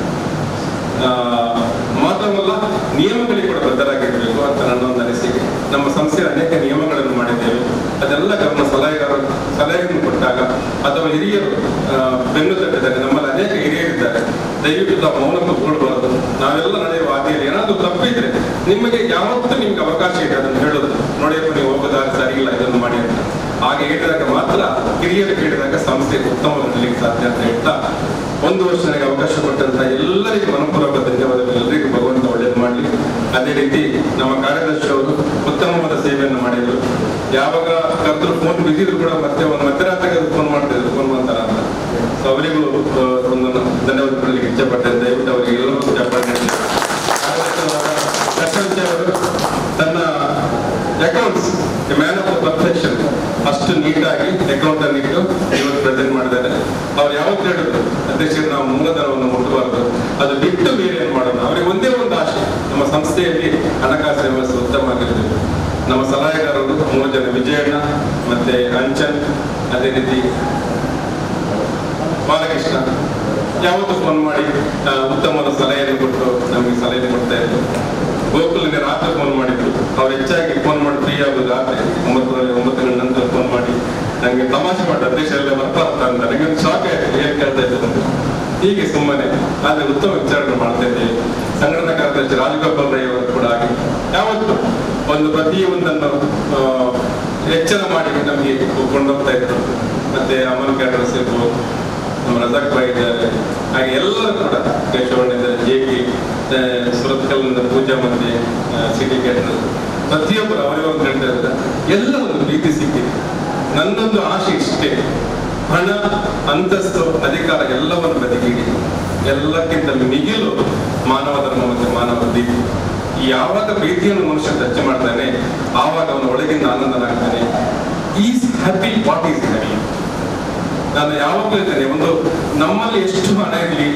ಮಾತ್ರವಲ್ಲ, ನಿಯಮಗಳಿಗೆ ಕೂಡ ಬದ್ಧರಾಗಿರ್ಬೇಕು ಅಂತ ನನ್ನ ಒಂದು ಅನಿಸಿಕೆ. ನಮ್ಮ ಸಂಸ್ಥೆ ಅನೇಕ ನಿಯಮಗಳನ್ನು ಮಾಡಿದ್ದೇವೆ. ಅದೆಲ್ಲ ಗಮನ ಸಲಹೆಯನ್ನು ಕೊಟ್ಟಾಗ ಅಥವಾ ಹಿರಿಯರು ಬೆನ್ನು ತಟ್ಟಿದ್ದಾರೆ. ನಮ್ಮಲ್ಲಿ ಅನೇಕ ಹಿರಿಯರಿದ್ದಾರೆ. ದಯವಿಟ್ಟು ತಾವು ಮೌನ ಕೂತ್ಕೊಳ್ಬಾರದು. ನಾವೆಲ್ಲ ನಡೆಯುವ ಹಾದಿಯಲ್ಲಿ ಏನಾದರೂ ತಪ್ಪಿದ್ರೆ ನಿಮಗೆ ಯಾವತ್ತೂ ನಿಮ್ಗೆ ಅವಕಾಶ ಇದೆ ಅದನ್ನು ಹೇಳೋದು. ನೋಡಿಯಪ್ಪ, ನೀವು ಹೋಗೋದಾದ್ರೆ ಸರಿ ಇಲ್ಲ, ಇದನ್ನು ಮಾಡಿ ಅಂತ. ಹಾಗೆ ಹೇಳಿದಾಗ ಮಾತ್ರ, ಹಿರಿಯರು ಕೇಳಿದಾಗ ಸಂಸ್ಥೆ ಉತ್ತಮವಾಗಿ ನಡೀಲಿಕ್ಕೆ ಸಾಧ್ಯ ಅಂತ ಹೇಳ್ತಾ, ಒಂದು ವರ್ಷ ನನಗೆ ಅವಕಾಶ ಕೊಟ್ಟಂತ ಎಲ್ಲರಿಗೂ ಮನಪೂರ್ವಕ ಧನ್ಯವಾದಗಳು. ಎಲ್ಲರಿಗೂ ಭಗವಂತ ಒಳ್ಳೇದು ಮಾಡಲಿ. ಅದೇ ರೀತಿ ನಮ್ಮ ಕಾರ್ಯದರ್ಶಿ ಅವರು ಉತ್ತಮವಾದ ಸೇವೆಯನ್ನು ಮಾಡಿದ್ರು. ಯಾವಾಗ ಕರೆದ್ರು ಫೋನ್ ಬಿದ್ದಿದ್ರು ಕೂಡ ಮತ್ತೆ ಒಂದು ಮಧ್ಯರಾತ್ರಿಗೆ ಫೋನ್ ಮಾಡ್ತಿದ್ರು, ಫೋನ್ ಮಾಡ್ತಾರ ಅಂತ. ಸೊ ಅವರಿಗೂ ಒಂದು ಧನ್ಯವಾದ ಕೊಡಲಿಕ್ಕೆ ಇಷ್ಟಪಟ್ಟೆ. ದಯವಿಟ್ಟು ಅವರಿಗೆ ಎಲ್ಲರೂ ಇಷ್ಟಪಟ್ಟೆ. ಅವರು ತನ್ನ accounts man of the perfection ಅಷ್ಟು ನೀಟಾಗಿ ಅಕೌಂಟ್ ಅನ್ನು ಇಟ್ಟು ಇವತ್ತು ಪ್ರೆಸೆಂಟ್ ಮಾಡಿದ್ದಾರೆ. ಅವ್ರು ಯಾವತ್ತು ಹೇಳಿದ್ರು, ಅಧ್ಯಕ್ಷರು ನಾವು ಮೂಲಧನವನ್ನು ಮುಟ್ಟಬಾರದು, ಅದು ಬಿಟ್ಟು ಬೇರೆ ಏನು ಮಾಡೋಣ. ಅವರಿಗೆ ಒಂದೇ ಒಂದು ಆಶೆ, ನಮ್ಮ ಸಂಸ್ಥೆಯಲ್ಲಿ ಹಣಕಾಸು ವ್ಯವಸ್ಥೆ ಉತ್ತಮ ಆಗಿರಬೇಕು. ನಮ್ಮ ಸಲಹೆಗಾರರು 3 ಜನ, ವಿಜಯಣ್ಣ ಮತ್ತೆ ಅಂಚನ್, ಅದೇ ರೀತಿ ಬಾಲಕೃಷ್ಣ, ಯಾವತ್ತೂ ಫೋನ್ ಮಾಡಿ ಉತ್ತಮವಾದ ಸಲಹೆಯನ್ನು ಕೊಟ್ಟು ನಮಗೆ ಸಲಹೆ ಕೊಡ್ತಾ ಇದ್ರು. ಗೋಕುಲ್ಗೆ ರಾತ್ರಿ ಫೋನ್ ಮಾಡಿದ್ರು. ಅವ್ರು ಹೆಚ್ಚಾಗಿ ಫೋನ್ ಮಾಡಿ ಫ್ರೀ ಆಗೋದು ರಾತ್ರಿ 9 ಗಂಟೆ ನಂತರ ಫೋನ್ ಮಾಡಿ ನನಗೆ ತಮಾಷೆ ಮಾಡಿ, ಅಧ್ಯಕ್ಷ ಎಲ್ಲ ಬರ್ತಾ ಅಂತ. ನನಗೆ ಒಂದು ಶಾಕ್ ಆಯ್ತು, ಏನ್ ಕೇಳ್ತಾ ಇದ್ದಾರೆ. ಹೀಗೆ ಸುಮ್ಮನೆ ಆದ್ರೆ ಉತ್ತಮ ವಿಚಾರಗಳು ಮಾಡ್ತಾ ಇದ್ದೇವೆ. ಸಂಘಟನಾ ಕಾರ್ಯದರ್ಶಿ ರಾಜಗೋಪಾಲ್ ರೈ ಅವರು ಕೂಡ ಹಾಗೆ ಯಾವತ್ತು ಒಂದು ಪ್ರತಿಯೊಂದನ್ನು ಎಚ್ಚರ ಮಾಡಿ ನಮಗೆ ಕೊಂಡೋಗ್ತಾ ಇದ್ರು. ಮತ್ತೆ ಅಮನ್ ಕ್ಯಾಟರ್ಸ್ ಇರ್ಬೋದು, ನಮ್ಮ ರಜಾಕ್ ಭಾಯಿ ಇದ್ದಾರೆ, ಹಾಗೆ ಎಲ್ಲರೂ ಕೂಡ ಕೇಶವಣ್ಣಿಂದ ಜೆ.ಪಿ. ಸುರತ್ಕಲ್ನಿಂದ ಪೂಜಾ ಮಂದಿ, ಸಿಟಿ ಗೇಟ್ನಲ್ಲಿ ಪ್ರತಿಯೊಬ್ಬರು ಅವರಿಗೊಂದು ಗಂಟೆ ಎಲ್ಲ ಒಂದು ಪ್ರೀತಿ ಸಿಕ್ಕಿದೆ. ನನ್ನೊಂದು ಆಶೆ ಇಷ್ಟೇ, ಹಣ, ಅಂತಸ್ತು, ಅಧಿಕಾರ ಎಲ್ಲವನ್ನು ಬದಿಗಿಡಿ, ಎಲ್ಲಕ್ಕಿಂತ ಮಿಗಿಲು ಮಾನವ ಧರ್ಮ ಮತ್ತು ಮಾನವ ದೀಪ. ಯಾವಾಗ ಪ್ರೀತಿಯನ್ನು ಮನುಷ್ಯ ಟಚ್ ಮಾಡ್ತಾನೆ ಆವಾಗ ಅವನ ಒಳಗಿಂದ ಆನಂದನಾಗ್ತಾನೆ. Is happy what is happy. ನಾನು ಯಾವಾಗಲೂ ಇದ್ದೇನೆ, ಒಂದು ನಮ್ಮಲ್ಲಿ ಎಷ್ಟು ಹಣ ಇರಲಿ,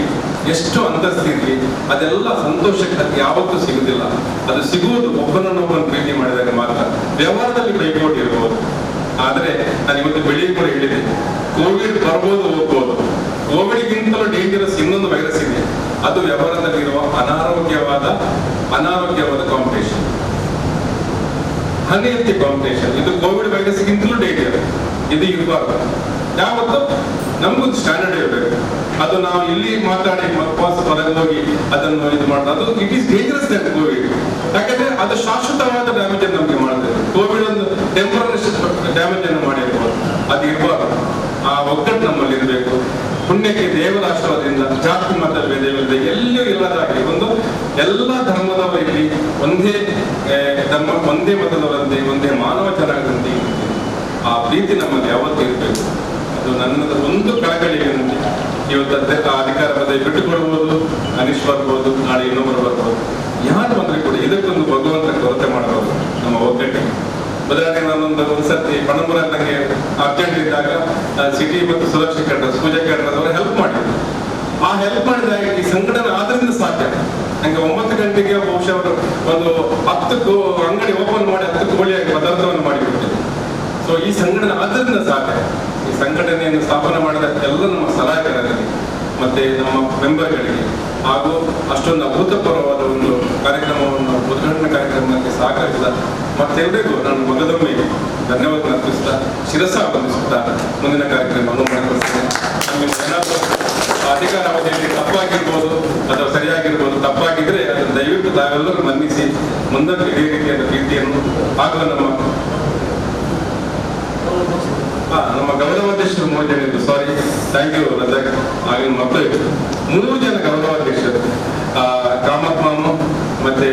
ಎಷ್ಟು ಅಂತಸ್ತಿರ್ಲಿ, ಅದೆಲ್ಲ ಸಂತೋಷಕ್ಕೆ ಯಾವತ್ತೂ ಸಿಗುದಿಲ್ಲ. ಅದು ಸಿಗುವುದು ಒಬ್ಬನನ್ನೊಬ್ಬನ ಪ್ರೀತಿ ಮಾಡಿದಾಗ ಮಾತ್ರ. ವ್ಯವಹಾರದಲ್ಲಿ ಕೈಗೋಟಿ ಇರ್ಬೋದು, ಆದರೆ ನಾನು ಇವತ್ತು ಬೆಳಿಗ್ಗೆ ಕೂಡ ಹೇಳಿದೆ, ಕೋವಿಡ್ ಬರ್ಬೋದು ಹೋಗ್ಬೋದು. ಕೋವಿಡ್ಗಿಂತಲೂ ಡೇಂಜರಸ್ ಇನ್ನೊಂದು ವೈರಸ್ ಇದೆ, ಅದು ವ್ಯವಹಾರದಲ್ಲಿರುವ ಅನಾರೋಗ್ಯವಾದ ಕಾಂಪಿಟೇಷನ್, ಅನ್ಹೆಲ್ತಿ ಕಾಂಪಿಟೇಷನ್. ಇದು ಕೋವಿಡ್ ವೈರಸ್ಗಿಂತಲೂ ಡೇಂಜರ್. ಇದು ಇರಬಾರ್ದು. ಯಾವತ್ತು ನಮಗೊಂದು ಸ್ಟ್ಯಾಂಡರ್ಡ್ ಇರಬೇಕು. ಅದು ನಾವು ಇಲ್ಲಿ ಮಾತಾಡಿ ವಾಪಸ್ ಹೊರಗೆ ಹೋಗಿ ಅದನ್ನು ಇದು ಮಾಡೋದು, ಅದು it is dangerous than Covid. ಯಾಕಂದ್ರೆ ಅದು ಶಾಶ್ವತವಾದ ಡ್ಯಾಮೇಜ್ ಅನ್ನು ನಮಗೆ ಮಾಡ್ತದೆ. ಕೋವಿಡ್ ಒಂದು ಟೆಂಪರರಿ ಡ್ಯಾಮೇಜ್ ಅನ್ನು ಮಾಡಿರ್ಬೋದು, ಅದು ಇರಬಾರ್ದು. ಆ ಒಗ್ಗಟ್ಟು ನಮ್ಮಲ್ಲಿ ಇರಬೇಕು. ಪುಣ್ಯಕ್ಕೆ ದೇವರ ಆಶೀರ್ವಾದದಿಂದ ಜಾತಿ ಮತ ಭೇದವಿಲ್ಲದೆ ಎಲ್ಲೂ ಇಲ್ಲದಾಗಿ ಒಂದು ಎಲ್ಲ ಧರ್ಮದವರಲ್ಲಿ ಒಂದೇ ಧರ್ಮ, ಒಂದೇ ಮತದವರಂತೆ, ಒಂದೇ ಮಾನವ ಜನಾಂಗದಂತೆ ಆ ಪ್ರೀತಿ ನಮ್ಮಲ್ಲಿ ಯಾವತ್ತೂ ಇರಬೇಕು. ಅದು ನನ್ನದು ಒಂದು ಕಳಕಳಿ ವಿನಂತಿ. ಇವತ್ತು ಅಧಿಕಾರ ಪದವಿ ಬಿಟ್ಟುಕೊಡ್ಬೋದು, ಅನಿಶ್ ಬರ್ಬೋದು, ನಾಳೆ ಇನ್ನೊಬ್ಬರು ಬರ್ಬೋದು, ಯಾರು ಬಂದರೆ ಕೂಡ ಇದಕ್ಕೊಂದು ಭಗವಂತ ಕೊರತೆ ಮಾಡಬಹುದು ನಮ್ಮ ಒಗ್ಗಟ್ಟಿಗೆ. ಉದಾಹರಣೆಗೆ ನಾನೊಂದು ಸರ್ತಿ ಪಣಂಬೂರಲ್ಲಿ ನನಗೆ ಅರ್ಜೆಂಟ್ ಇದ್ದಾಗ ಸಿಟಿ ಮತ್ತು ಸುರಕ್ಷಾ ಕೇಂದ್ರ, ಪೂಜಾ ಕೇಂದ್ರದವರು ಹೆಲ್ಪ್ ಮಾಡಿದ್ರು. ಆ ಹೆಲ್ಪ್ ಮಾಡಿದಾಗ ಈ ಸಂಘಟನೆ ಆದ್ರಿಂದ ಸಾಧ್ಯ. ನಂಗೆ 9 ಗಂಟೆಗೆ ಬಹುಶಃ ಅವರು ಒಂದು 10 ಅಂಗಡಿ ಓಪನ್ ಮಾಡಿ 10 ಕೋಳಿಯಾಗಿ ಪದಾರ್ಥವನ್ನು ಮಾಡಿಬಿಡ್ತಾರೆ. ಸೊ ಈ ಸಂಘಟನೆ ಆದ್ರಿಂದ ಸಾಧ್ಯ. ಈ ಸಂಘಟನೆಯನ್ನು ಸ್ಥಾಪನೆ ಮಾಡಿದ ಎಲ್ಲ ನಮ್ಮ ಸಲಹೆಗಾರರಿಗೆ ಮತ್ತೆ ನಮ್ಮ ಮೆಂಬರ್ಗಳಿಗೆ ಹಾಗೂ ಅಷ್ಟೊಂದು ಅಭೂತಪೂರ್ವವಾದ ಒಂದು ಕಾರ್ಯಕ್ರಮವನ್ನು, ಉದ್ಘಾಟನಾ ಕಾರ್ಯಕ್ರಮಕ್ಕೆ ಸಹಕರಿಸಿದ ಮತ್ತೆಲ್ಲರಿಗೂ ನಾನು ಮಗದೊಮ್ಮೆ ಧನ್ಯವಾದ ಅರ್ಪಿಸ್ತಾ, ಶಿರಸ ವಂದಿಸುತ್ತಾ ಮುಂದಿನ ಕಾರ್ಯಕ್ರಮವನ್ನು ಮಾಡಿಕೊಡ್ತೇನೆ. ನಮಗೆ ಏನಾದರೂ ಅಧಿಕಾರ ಅವಧಿಯಲ್ಲಿ ತಪ್ಪಾಗಿರ್ಬೋದು ಅಥವಾ ಸರಿಯಾಗಿರ್ಬೋದು, ತಪ್ಪಾಗಿದ್ರೆ ಅದನ್ನು ದಯವಿಟ್ಟು ತಾವೆಲ್ಲರೂ ಮನ್ನಿಸಿ ಮುಂದಕ್ಕೆ ಇದೇ ರೀತಿಯಾದ ಪ್ರೀತಿಯನ್ನು ಹಾಗೂ ನಮ್ಮ ಗೌರವಾಧ್ಯಕ್ಷರು 3 ಜನ ಇದ್ದು, ಸಾರಿ, ಥ್ಯಾಂಕ್ ಯು ರಜಾಕ್. ಆಗಿನ ಮಕ್ಕಳು 3 ಜನ ಗೌರವಾಧ್ಯಕ್ಷರು, ಕಾಮತ್ ಮಾಮು ಮತ್ತೆ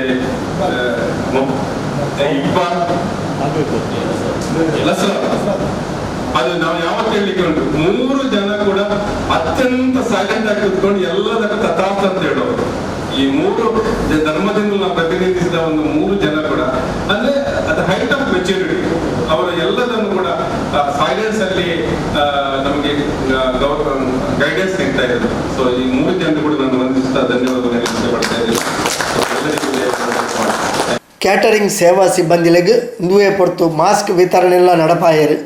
ಅದು ನಾವು ಯಾವತ್ತು ಹೇಳಲಿಕ್ಕೆ ಉಂಟು. 3 ಜನ ಕೂಡ ಅತ್ಯಂತ ಸೈಲೆಂಟ್ ಆಗಿ ಕೂತ್ಕೊಂಡು ಎಲ್ಲದಕ್ಕೂ ತಥಾರ್ಥ ಅಂತ ಹೇಳೋರು. ಈ 3 ಧರ್ಮದಿಂದ ನಾವು ಪ್ರತಿನಿಧಿಸಿದ ಒಂದು 3 ಜನ ಕೂಡ ಅಂದ್ರೆ ಅದು ಹೈಟ್ ಆಫ್ ಮೆಚ್ಯೂರಿಟಿ. ಅವರು ಎಲ್ಲದನ್ನು ಕೂಡ ಸೈಲೆನ್ಸ್ ಅಲ್ಲಿ ನಮಗೆ ಗೈಡೆನ್ಸ್ ನೀಡ್ತಾ ಇದ್ದಾರೆ. ಸೊ ಈ 3 ಜನ ಕೂಡ ನಾನು ವಂದಿಸುತ್ತಾ ಧನ್ಯವಾದಗಳನ್ನು ಇಷ್ಟಪಡ್ತಾ ಇದ್ದೇನೆ. கேட்டரிங் சேவா சிப்பந்திகளுக்கு இந்துவை பொறுத்து மாஸ்க் வித்தரணையெல்லாம் நடப்பாயிரு.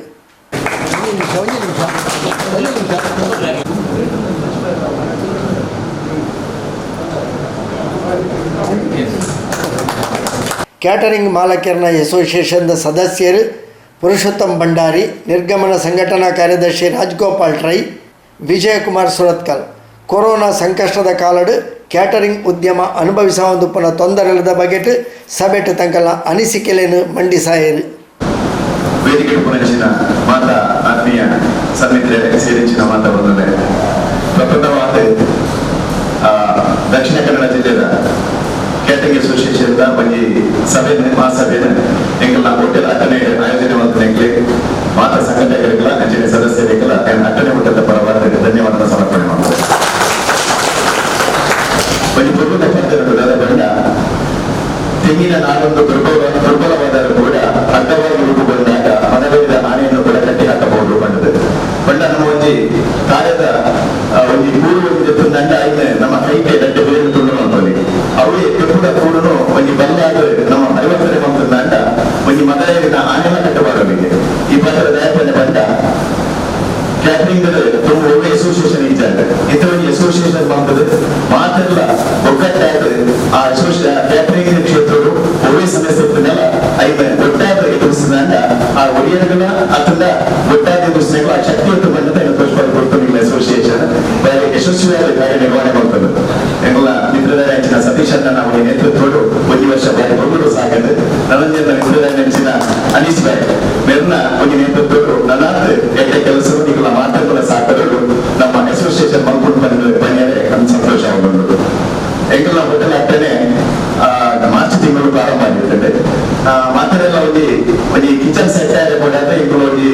ಕೇಟರಿಂಗ್ ಮಾಲಕರನ ಅಸೋಸಿಯೇಷನ್ದ ಸದಸ್ಯರು ಪುರುಷೋತ್ತಮ್ ಭಂಡಾರಿ, ನಿರ್ಗಮನ ಸಂಘಟನಾ ಕಾರ್ಯದರ್ಶಿ ರಾಜ್ಗೋಪಾಲ್ ಟ್ರೈ, ವಿಜಯಕುಮಾರ್ ಸುರತ್ಕಲ್ ಕೊರೋನಾ ಸಂಕಷ್ಟದ ಕಾಲಡು ಕ್ಯಾಟರಿಂಗ್ ಉದ್ಯಮ ಅನುಭವಿಸುವ ತೊಂದರೆಗಳ ಬಗೆಟ್ ಸಭೆಟ್ ತಂಕಲ ಅನಿಸಿಕೆಯನ್ನು ಮಂಡಿಸಾಯರು. ವೇದಿಕೆ ಪುನಚಿನ ಮಾತಾ ಆತ್ಮೀಯ ಸಮಿತಿ ಸೇರಿಂಚಿನ ಮಾತಾ ಬಂದರೆ ಪ್ರಪ್ರಥಮವಾದ ದಕ್ಷಿಣ ಕನ್ನಡ ಜಿಲ್ಲೆಯ ಕ್ಯಾಟರಿಂಗ್ ಅಸೋಸಿಯೇಷನ್ ಬಗ್ಗೆ ಸಭೆ ಮಹಾಸಭೆಯನ್ನು ಎಂಕಲ್ ಹೋಟೆಲ್ ಅಟ್ಟನೆ ಆಯೋಜನೆ ಮಾಡ್ತಾರೆ. ಮಾತಾ ಸಂಘಟಕರಿಗೆಲ್ಲ ಅಂಚಿನ ಸದಸ್ಯರಿಗೆಲ್ಲ ಅಟ್ಟನೆ ಹೋಟೆಲ್ ಪರವಾದ ಧನ್ಯವಾದ ಸಮರ್ಪಣೆ ಮಾಡ್ತಾರೆ. ಪೂರ್ವದ ಪದ್ಧತಿಗಳಾದ ಬಂಡ ತೆಂಗಿನ ನಾಡೊಂದು ದುರ್ಬಲವಾದರೂ ಕೂಡ ಅಡ್ಡವಾಗಿ ರೂಪುಗೊಂಡಾಗ ಮನವೇದ ಆನೆಯನ್ನು ಕೂಡ ಕಟ್ಟಿ ಹಾಕಬಹುದು ಬಂಡದು ಬಂಡ ನಮ್ಮ ಒಂಜಿ ಕಾಯದ ಒಂಜಿ ಕೂಡು ದಂಡ ಆಯ್ತು ನಮ್ಮ ಕೈಗೆ ದಡ್ಡೆ ಬೇರೆ ತುಂಡು ನೋಡ್ಬೋದು. ಅವೇ ಕೆಪ್ಪುಡ ಕೂಡನು ಒಂಜಿ ಬಲ್ಲಾದ ನಮ್ಮ 50 ಮಂತ್ ದಂಡ ಒಂಜಿ ಮನವೇದ ಆನೆಲ್ಲ ಕಟ್ಟಬಾರಬೇಕು. ಈ ಪದರ ದಯಪದ ಬಂಡ ಕ್ಯಾಟರಿಂಗ್ ತುಂಬ ಒಳ್ಳೆ ಅಸೋಸಿಯೇಷನ್ ಇದ್ದಾರೆ. ಇಂಥವರಿಗೆ ಅಸೋಸಿಯೇಷನ್ ಮಾಡ್ತದೆ ಮಾತೆಲ್ಲ ಒಗ್ಗಟ್ಟಾದ ಆ ಕ್ಯಾಟರಿಂಗ್ ಕ್ಷೇತ್ರಗಳು ಒಳ್ಳೆ ಸಮಸ್ಯೆ ಇರ್ತದಲ್ಲ ಐದು ಒಟ್ಟಾದ ಎದುರಿಸಿದಾಗ ಆ ಒಡೆಯರುಗಳ ಅಥವಾ ಒಟ್ಟಾದ ಎದುರಿಸಿದಾಗ ಆ ಶಕ್ತಿಯುತ ಬಂದ ತೋರಿಸ್ಕೊಂಡು ಕೊಡ್ತಾರೆ ಅಸೋಸಿಯೇಷನ್ ಬೇರೆ ಯಶಸ್ವಿಯಾದ ಕಾರ್ಯನಿರ್ವಹಣೆ ಮಾಡ್ತದೆ. ಎಲ್ಲ ಮಿತ್ರರ ಹೆಚ್ಚಿನ ಸತೀಶ್ ಅನ್ನ ನಾವು ನೇತೃತ್ವಗಳು 1 ವರ್ಷ ಬೇರೆ ಒಬ್ಬರು ಸಾಕದು ನರಂಜನ ಮಿತ್ರರ ಹೆಚ್ಚಿನ ಅನೀಸ್ ಬಾಯ್ ಮೆರ್ನ ಒಂದು ನೇತೃತ್ವಗಳು ನನ್ನ ಎಡ್ಡೆ ಕೆಲಸಗಳು ಮಾತುಗಳ ಸಾಕರು ನಮ್ಮ ಅಸೋಸಿಯೇಷನ್ ಅಸೋಸಿಯೇಷನ್ ಮಲ್ಕೊಂಡು ಪನಿಯರೆ ನನ್ನ ಸಂತೋಷ ಆಗೊಂಡು ಎಂಕಲ್ ಹೋಟೆಲ್ ಆಗ್ತಾನೆ ಮಾರ್ಚ್ ತಿಂಗಳು ಪ್ರಾರಂಭ ಆಗಿರ್ತದೆ ಮಾತೆಲ್ಲ ಒಂದು ಕಿಚನ್ ಸೆಟ್ ಕೂಡ ಇಂಗಳು ಒಂದು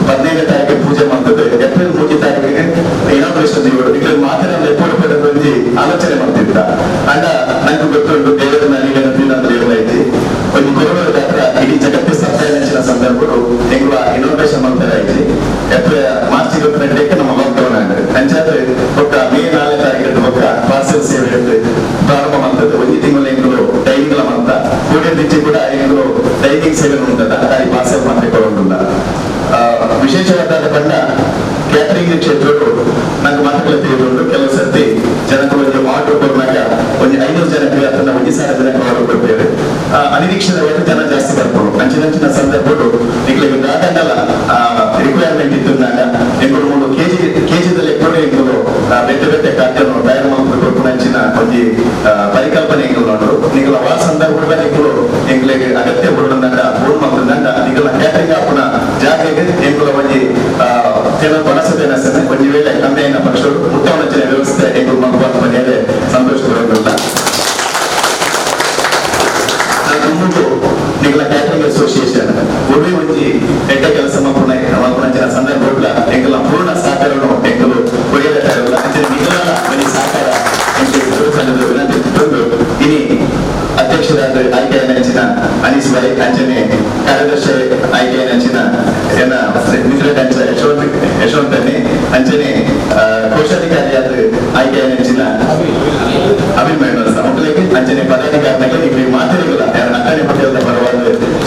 15ನೇ ತಾರೀಕಿಗೆ ಪೂಜೆ ಮಾಡ್ತದೆ ಏಪ್ರಿಲ್ 3 ತಾರೀಕಿಗೆ ಇನಾಗ್ರೇಷನ್ ಈಗ ಮಾತೆಲ್ಲ ಎಪ್ಪಡು ಪಡೆದ ಒಂದು ಆಲೋಚನೆ ಮಾಡ್ತಿದ್ದ ಅಂಡ ನಂಗೆ ಗೊತ್ತುಂಟು ದೇವರ ನನಗೆ ಅಂದ್ರೆ ಎಲ್ಲ ಐತಿ ಒಂದು ಕೊರೋನಾದ ಹತ್ರ ಇಡೀ ಜಗತ್ತಿನ ಸಂಸ್ಥೆ ಸಂದರ್ಭಗಳು ಎಂಗಳ ಇನಾಗ್ರೇಷನ್ ಮಾಡ್ತಾರೆ ಐತಿ ಮಾರ್ಚ್ 22ಕ್ಕೆ ನಮ್ಮ ಲಾಕ್ಡೌನ್ ಆಗಿದೆ ಅಂಚಾದ್ರೆ ಒಕ್ಕ ಮೇ 4ನೇ ತಾರೀಕು ಒಕ್ಕ ಪಾರ್ಸೆಲ್ ಸೇವೆ ಪ್ರಾರಂಭ ಮಾಡ್ತದೆ ಒಂದು ತಿಂಗಳ ಎಂಗಳು ಡೈನಿಂಗ್ ಅಂತ ಕೂಡಿಯ ಕೂಡ ಎಂಗಳು ಡೈನಿಂಗ್ ಸೇವೆ ಉಂಟದ ಅಲ್ಲಿ ಪಾರ್ಸೆಲ್ ಮಾಡಿಕೊಳ್ಳುವುದಿಲ್ಲ ವಿಶೇಷವಾದ ಬಣ್ಣ ಕ್ಯಾಟರಿಂಗ್ ಕ್ಷೇತ್ರಗಳು ನಂಗೆ ಮಾತುಗಳ ತಿಳಿದುಕೊಂಡು ಕೆಲವು ಸರ್ತಿ ಜನಗಳು ಆರ್ಡರ್ ಕೊಡುವಾಗ ಒಂದು 500 ಜನಕ್ಕೆ ಅದನ್ನ 1,000 ಜನಕ್ಕೆ ಆರ್ಡರ್ ಕೊಡ್ತೇವೆ ಅನಿರೀಕ್ಷಿತವಾಗಿ ಜನ ಜಾಸ್ತಿ ಬರ್ಬೋದು ಅಂಚಿನ ಸಂದರ್ಭಗಳು ಈಗ ಗಾರ್ಡನ್ನೆಲ್ಲ ರಿಕ್ವೈರ್ಮೆಂಟ್ ಇತ್ತು ಎಂಗಳು 3 ಕೆಜಿದಲ್ಲಿ ಕೂಡ ಎಂಗಳು ಬೇರೆ ಖಾದ್ಯವನ್ನು ತಯಾರು ಮಾಡಬೇಕು ಅಂಚಿನ ಒಂದು ಪರಿಕಲ್ಪನೆ ಎಂಗಳು ನೋಡರು ನಿಗಳ ಆ ಸಂದರ್ಭದಲ್ಲಿ ಎಂಗಳಿಗೆ ಅಗತ್ಯ ಬರುವುದಂಡ ಫೋನ್ ಮಾಡ್ತದಂಡ ನಿಗಳ ಕ್ಯಾಟರಿಂಗ್ ಹಾಕೋಣ ಜಾಗೆಗೆ ಎಂಗಳ ಒಂದು ಕೆಲವು ಬಣಸದೇನಸನೆ ಒಂದು ವೇಳೆ ಕಮ್ಮಿಯ ಪಕ್ಷಗಳು ಉತ್ತಮ ವ್ಯವಸ್ಥೆ ಎಂಗಳು ಮಾಡುವ ಮನೆಯಲ್ಲೇ ಸಂತೋಷ ಬರೋದಿಲ್ಲ ನಿಗಳ ಕ್ಯಾಟರಿಂಗ್ ಅಸೋಸಿಯೇಷನ್ ಒಳ್ಳೆ ಒಂದು ಹೆಡ್ಡ ಕೆಲಸ ಮಾಡ್ಕೊಂಡ ಸಂದರ್ಭಗಳ ಎಂಗಳ ಪೂರ್ಣ ಸಹಕಾರವನ್ನು ಎಂಗಳು ಒಳ್ಳೆಯದಾಗಿರಲ್ಲ ಅಂದ್ರೆ ನಿಗಳ ಮನೆ ಸಹಕಾರ ವಿನಂತಿ ಇನಿ ಅಧ್ಯಕ್ಷರಾದ ಆಯ್ಕೆಯ ನೆಂಚಿನ ಅನೀಸ್ ಭಾಯಿ ಅಂಚನೆ ಕಾರ್ಯದರ್ಶಿ ಆಯ್ಕೆಯ ನೆಂಚಿನ ಮಿತ್ರ ಯಶವಂತನಿ ಅಂಚನೆ ಕೋಶಾಧಿಕಾರಿಯಾದ ಆಯ್ಕೆಯ ನೆಂಚಿನ ಅಭಿಮಾನ ಮಕ್ಕಳಿಗೆ ಅಂಚನೆ ಪದಾಧಿಕಾರಿಗಳಿಗೆ ನಿಮಗೆ ಮಾತಿರಲಿಲ್ಲ ಅಕ್ಕನೆ ಪಟ್ಟಿಯದ ಪರವಾದ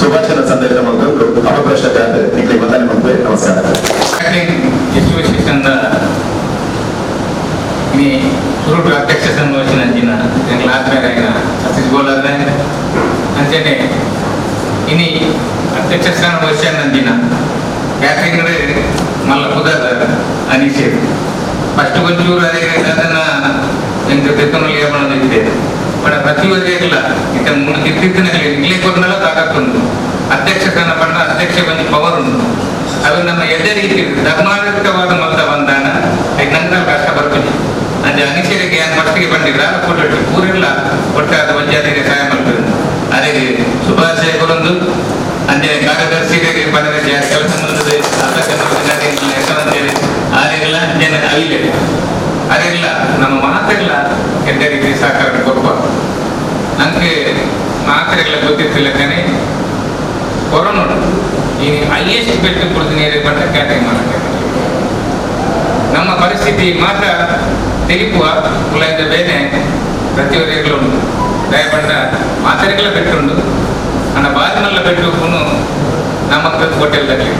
ಸುಭಾಷಣ ಸಂದೇಶ ಮಾಡಿಕೊಂಡು ಅವಕಾಶಕ್ಕಾದ ನಿಮಗೆ ವಂದನೆ ಮಾಡ್ತೇವೆ ನಮಸ್ಕಾರ ini turut aಧ್ಯಕ್ಷ ಸಂಘೋಷಣ ಅಂಚಿನ ಎಂಗ್ಲ ಆತ್ಮೀಯರಾಗಿನ ಸತೀಶ್ ಗೋಲಾದ್ರೆ ಅಂಚನೆ ಇನಿ ಅಧ್ಯಕ್ಷ ಸಂಘೋಷಣ ಅಂಚಿನ ಕ್ಯಾಟರಿಂಗ್ ಮಲ್ಲ ಕುದದ ಅನಿಸೇರು ಫಸ್ಟ್ ಒಂಚೂರು ಅದೇ ಅದನ್ನ ಎಂಟು ತೆತ್ತನಲ್ಲಿ ಏರ್ಪಡಿದೆ ಬಟ್ ಪ್ರತಿವರೆಗಿಲ್ಲ ಇತ್ತ ಇತ್ತಿತ್ತಿನಲ್ಲಿ ಇಲ್ಲೇ ಕೊರನೆಲ್ಲ ತಾಕತ್ತುಂಟು ಅಧ್ಯಕ್ಷ ಸ್ಥಾನ ಪಂಡ ಅಧ್ಯಕ್ಷ ಬಂದು ಪವರ್ ಉಂಟು ಅದು ನಮ್ಮ ಎದುರಿಗೆ ಧರ್ಮಾಧಿಕವಾದ ಮೊತ್ತ ಬಂದಾನ ಈಗ ನಂತರ ಕಷ್ಟ ಬರ್ತೀನಿ ಅಂಜೆ ಅನಿಸರಿಗೆ ಏನು ಮಟ್ಟಿಗೆ ಬಂದಿದ್ರ ಕೊಟ್ಟು ಊರೆಲ್ಲ ಒಟ್ಟಾದ ಪಂಚಾಯತಿಗೆ ಸಹಾಯ ಮಾಡ್ತಾರೆ ಅದೇ ಶುಭಾಶಯ ಕೊರೊಂದು ಅಂಜೆ ಕಾರ್ಯದರ್ಶಿಗೆ ಬಂದರೆ ಕೆಲಸ ಬಂದದೆ ಆರೆಲ್ಲ ಜನ ಅವಿಲೆ ಅರೆಲ್ಲ ನಮ್ಮ ಮಾತೆಲ್ಲ ಎಲ್ಲರಿಗೆ ಸಹಕಾರ ಕೊಡುವ ನನಗೆ ಮಾತೆಲ್ಲ ಗೊತ್ತಿರ್ತಿಲ್ಲ ಕಣೆ ಕೊರೋನಾ ಈ ಹೈಯೆಸ್ಟ್ ಬೆಟ್ಟು ಕುಡಿದು ನೀರಿಗೆ ಬಂದ ಕ್ಯಾಟರಿಂಗ್ ಮಾಡಕ್ಕೆ ನಮ್ಮ ಪರಿಸ್ಥಿತಿ ಮಾತ್ರ ತಿಳಿಪುವ ಕುಲದ ಬೇನೆ ಪ್ರತಿಯೊಬ್ಬರಿಗೂ ಉಂಟು ದಯಪಂಡ ಮಾತೆರೆಗಳ ಬೆಟ್ಟುಂಡು ನನ್ನ ಬಾರಿನೆಲ್ಲ ಬೆಟ್ಟು ನಮ್ಮ ಹೋಟೆಲ್ದಾಗಲಿ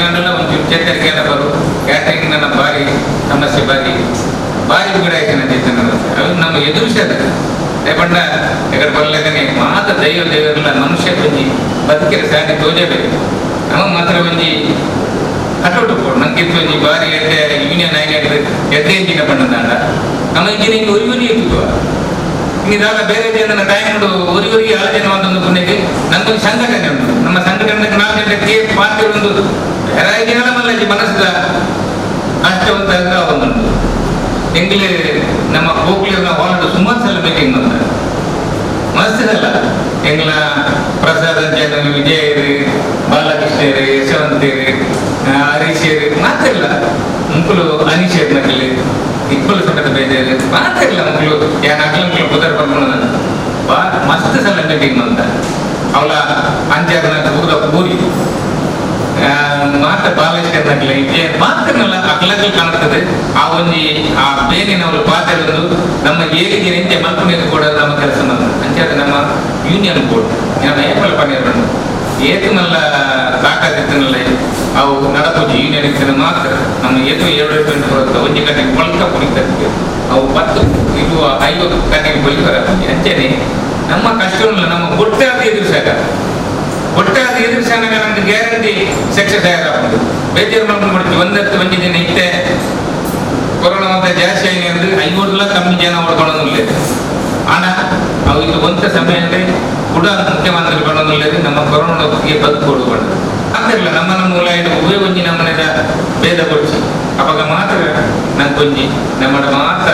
ನಾನೆಲ್ಲ ಒಂದು ಚೇತರಿಕೆಯನ್ನು ಬರು ಕ್ಯಾಟರಿಂಗ್ ನನ್ನ ಭಾರಿ ಸಮಸ್ಯೆ ಭಾರಿ ಕೂಡ ಆಯ್ತು ನನ್ನ ಅದು ನಮ್ಮ ಎದುರಿಸದ ದಯಪಂಡ ಎಕಡೆ ಬರ್ಲೇನೆ ಮಾತ ದೈವರೆಲ್ಲ ಮನುಷ್ಯ ಬಂಜಿ ಬದುಕಿರ ಸಾಧಿ ತೋಜಬೇಕು ನಮ್ಮ ಮಾತ್ರ ಒಂಜಿ ಕಟೌಟ್ ಕೊಡು ನಂಗಿತ್ತು ಒಂಜಿ ಭಾರಿ ಎಡ್ಡೆ ಯೂನಿಯನ್ ಆಗಿ ಎಡ್ಡೆ ಇಂಜಿನ ಬಣ್ಣದಾಂಡ ನಮ್ಮ ಇಂಜಿನಿಯರಿಂಗ್ ಒರಿಗೊರಿ ಇತ್ತು ಇನ್ನಿದಾಗ ಬೇರೆ ಜನ ಟೈಮ್ ಒರಿಗೊರಿಗೆ 6 ಜನ ಒಂದೊಂದು ಕೊನೆಗೆ ನನ್ಗೊಂದು ಸಂಘಟನೆ ಉಂಟು ನಮ್ಮ ಸಂಘಟನೆಗೆ 4 ಗಂಟೆಗೆ ಪಾರ್ಟಿ ಒಂದು ಜನ ಮಲ್ಲಜಿ ಮನಸ್ಸಿದ ಅಷ್ಟವಂತ ಒಂದುಂಟು ಎಂಗ್ಲೇ ನಮ್ಮ ಹೋಗ್ಲಿನ ಹಾಲ್ಡ್ ಸುಮಾರು ಸಲ ಮೀಟಿಂಗ್ ಬಂದ ಮನಸ್ಸಿದಲ್ಲ ಎಂಗ್ಲ ಪ್ರಸಾದ್ ಜನ ವಿಜಯರು ಬಾಲಕೃಷ್ಣರು ಯಶವಂತರು ಹರೀಶರು ಮಾತಿಲ್ಲ ಮುಕ್ಕಳು ಅನೀಶರ್ ನಕಲಿ ಇಕ್ಕಲು ಸೊಂಟದ ಬೇಜಾರು ಮಾತಿಲ್ಲ ಮುಕ್ಕಳು ಯಾನ್ ಅಕ್ಲಂಕ್ಲು ಕುದರ ಬರ್ಕೊಂಡು ಮಸ್ತ್ ಸಲ ಮೀಟಿಂಗ್ ಬಂದ ಅವಳ ಅಂಜಾರ ಪೂರಿ ಮಾತ್ರ ಬಾಲಕೃಷ್ಣರ್ನಕ್ಲೆ ಮಾತ್ರನಲ್ಲ ಅಕ್ಲಗಳು ಕಾಣ್ತದೆ ಆ ಒಂದು ಆ ಬೇನಿನವರು ಪಾತ್ರಗಳು ನಮ್ಮ ಏಳಿಗೆ ನಿಂತೆ ಮಲ್ಪನಿಗೆ ಕೂಡ ನಮ್ಮ ಕೆಲಸ ಅಂಚಾದ ನಮ್ಮ ಯೂನಿಯನ್ ಬೋರ್ಡ್ ನಮ್ಮ ಏಪಲ್ ಪನ್ನೀರ್ ಏತನಲ್ಲ ತಾಕತ್ತಿತ್ತನಲ್ಲ ಅವು ನಡಪೂಜಿ ಯೂನಿಯನ್ ಇರ್ತದೆ ಮಾತ್ರ ನಮ್ಮ ಎದು 2 ಬರುತ್ತೆ ಒಂಜಿ ಕಣ್ಣಿಗೆ ಮೊಳಕ ಕುಡಿತದೆ ಅವು 10 ಇದು 50 ಕಣ್ಣಿಗೆ ಬಲಿವರ ಅಂಚನೆ ನಮ್ಮ ಕಷ್ಟವನ್ನ ನಮ್ಮ ಒಟ್ಟಾದ ಎದುರಿಸಾಗ ಒಟ್ಟಾದ ಎದುರಿಸಾಗ ನಮ್ಗೆ ಗ್ಯಾರಂಟಿ ಸಕ್ಸಸ್ ಆಗುತ್ತೆ ಬೇಜಾರು ಮಾಡ್ಕೊಂಡು ಒಂದತ್ತು ಜನ ಇತ್ತೆ ಕೊರೋನಾ ಮತ್ತೆ ಜಾಸ್ತಿ ಆಗಿ ಅಂದ್ರೆ 500 ಕಮ್ಮಿ ಜನ ಹೊಡ್ಕೊಳ್ಳೋದಿಲ್ಲ ಆನ ಅವು ಇದು ಒಂದ ಸಮಯ ಅಂದ್ರೆ ಕೂಡ ಮುಖ್ಯಮಂತ್ರಿ ಬರೋದಿಲ್ಲ ನಮ್ಮ ಕೊರೋನಾಗೆ ಬದುಕು ಕೊಡಬಾರ್ದು ಮಾತಿರಲ್ಲ ನಮ್ಮ ಮೂಲ ಇದು ಉವೆ ಒಂಜಿ ನಮ್ಮನೆದ ಭೇದ ಕೊಡ್ಸಿ ಅವಾಗ ಮಾತ್ರ ನಂಗೆ ಒಂಜಿ ನಮ್ಮ ಮಾತ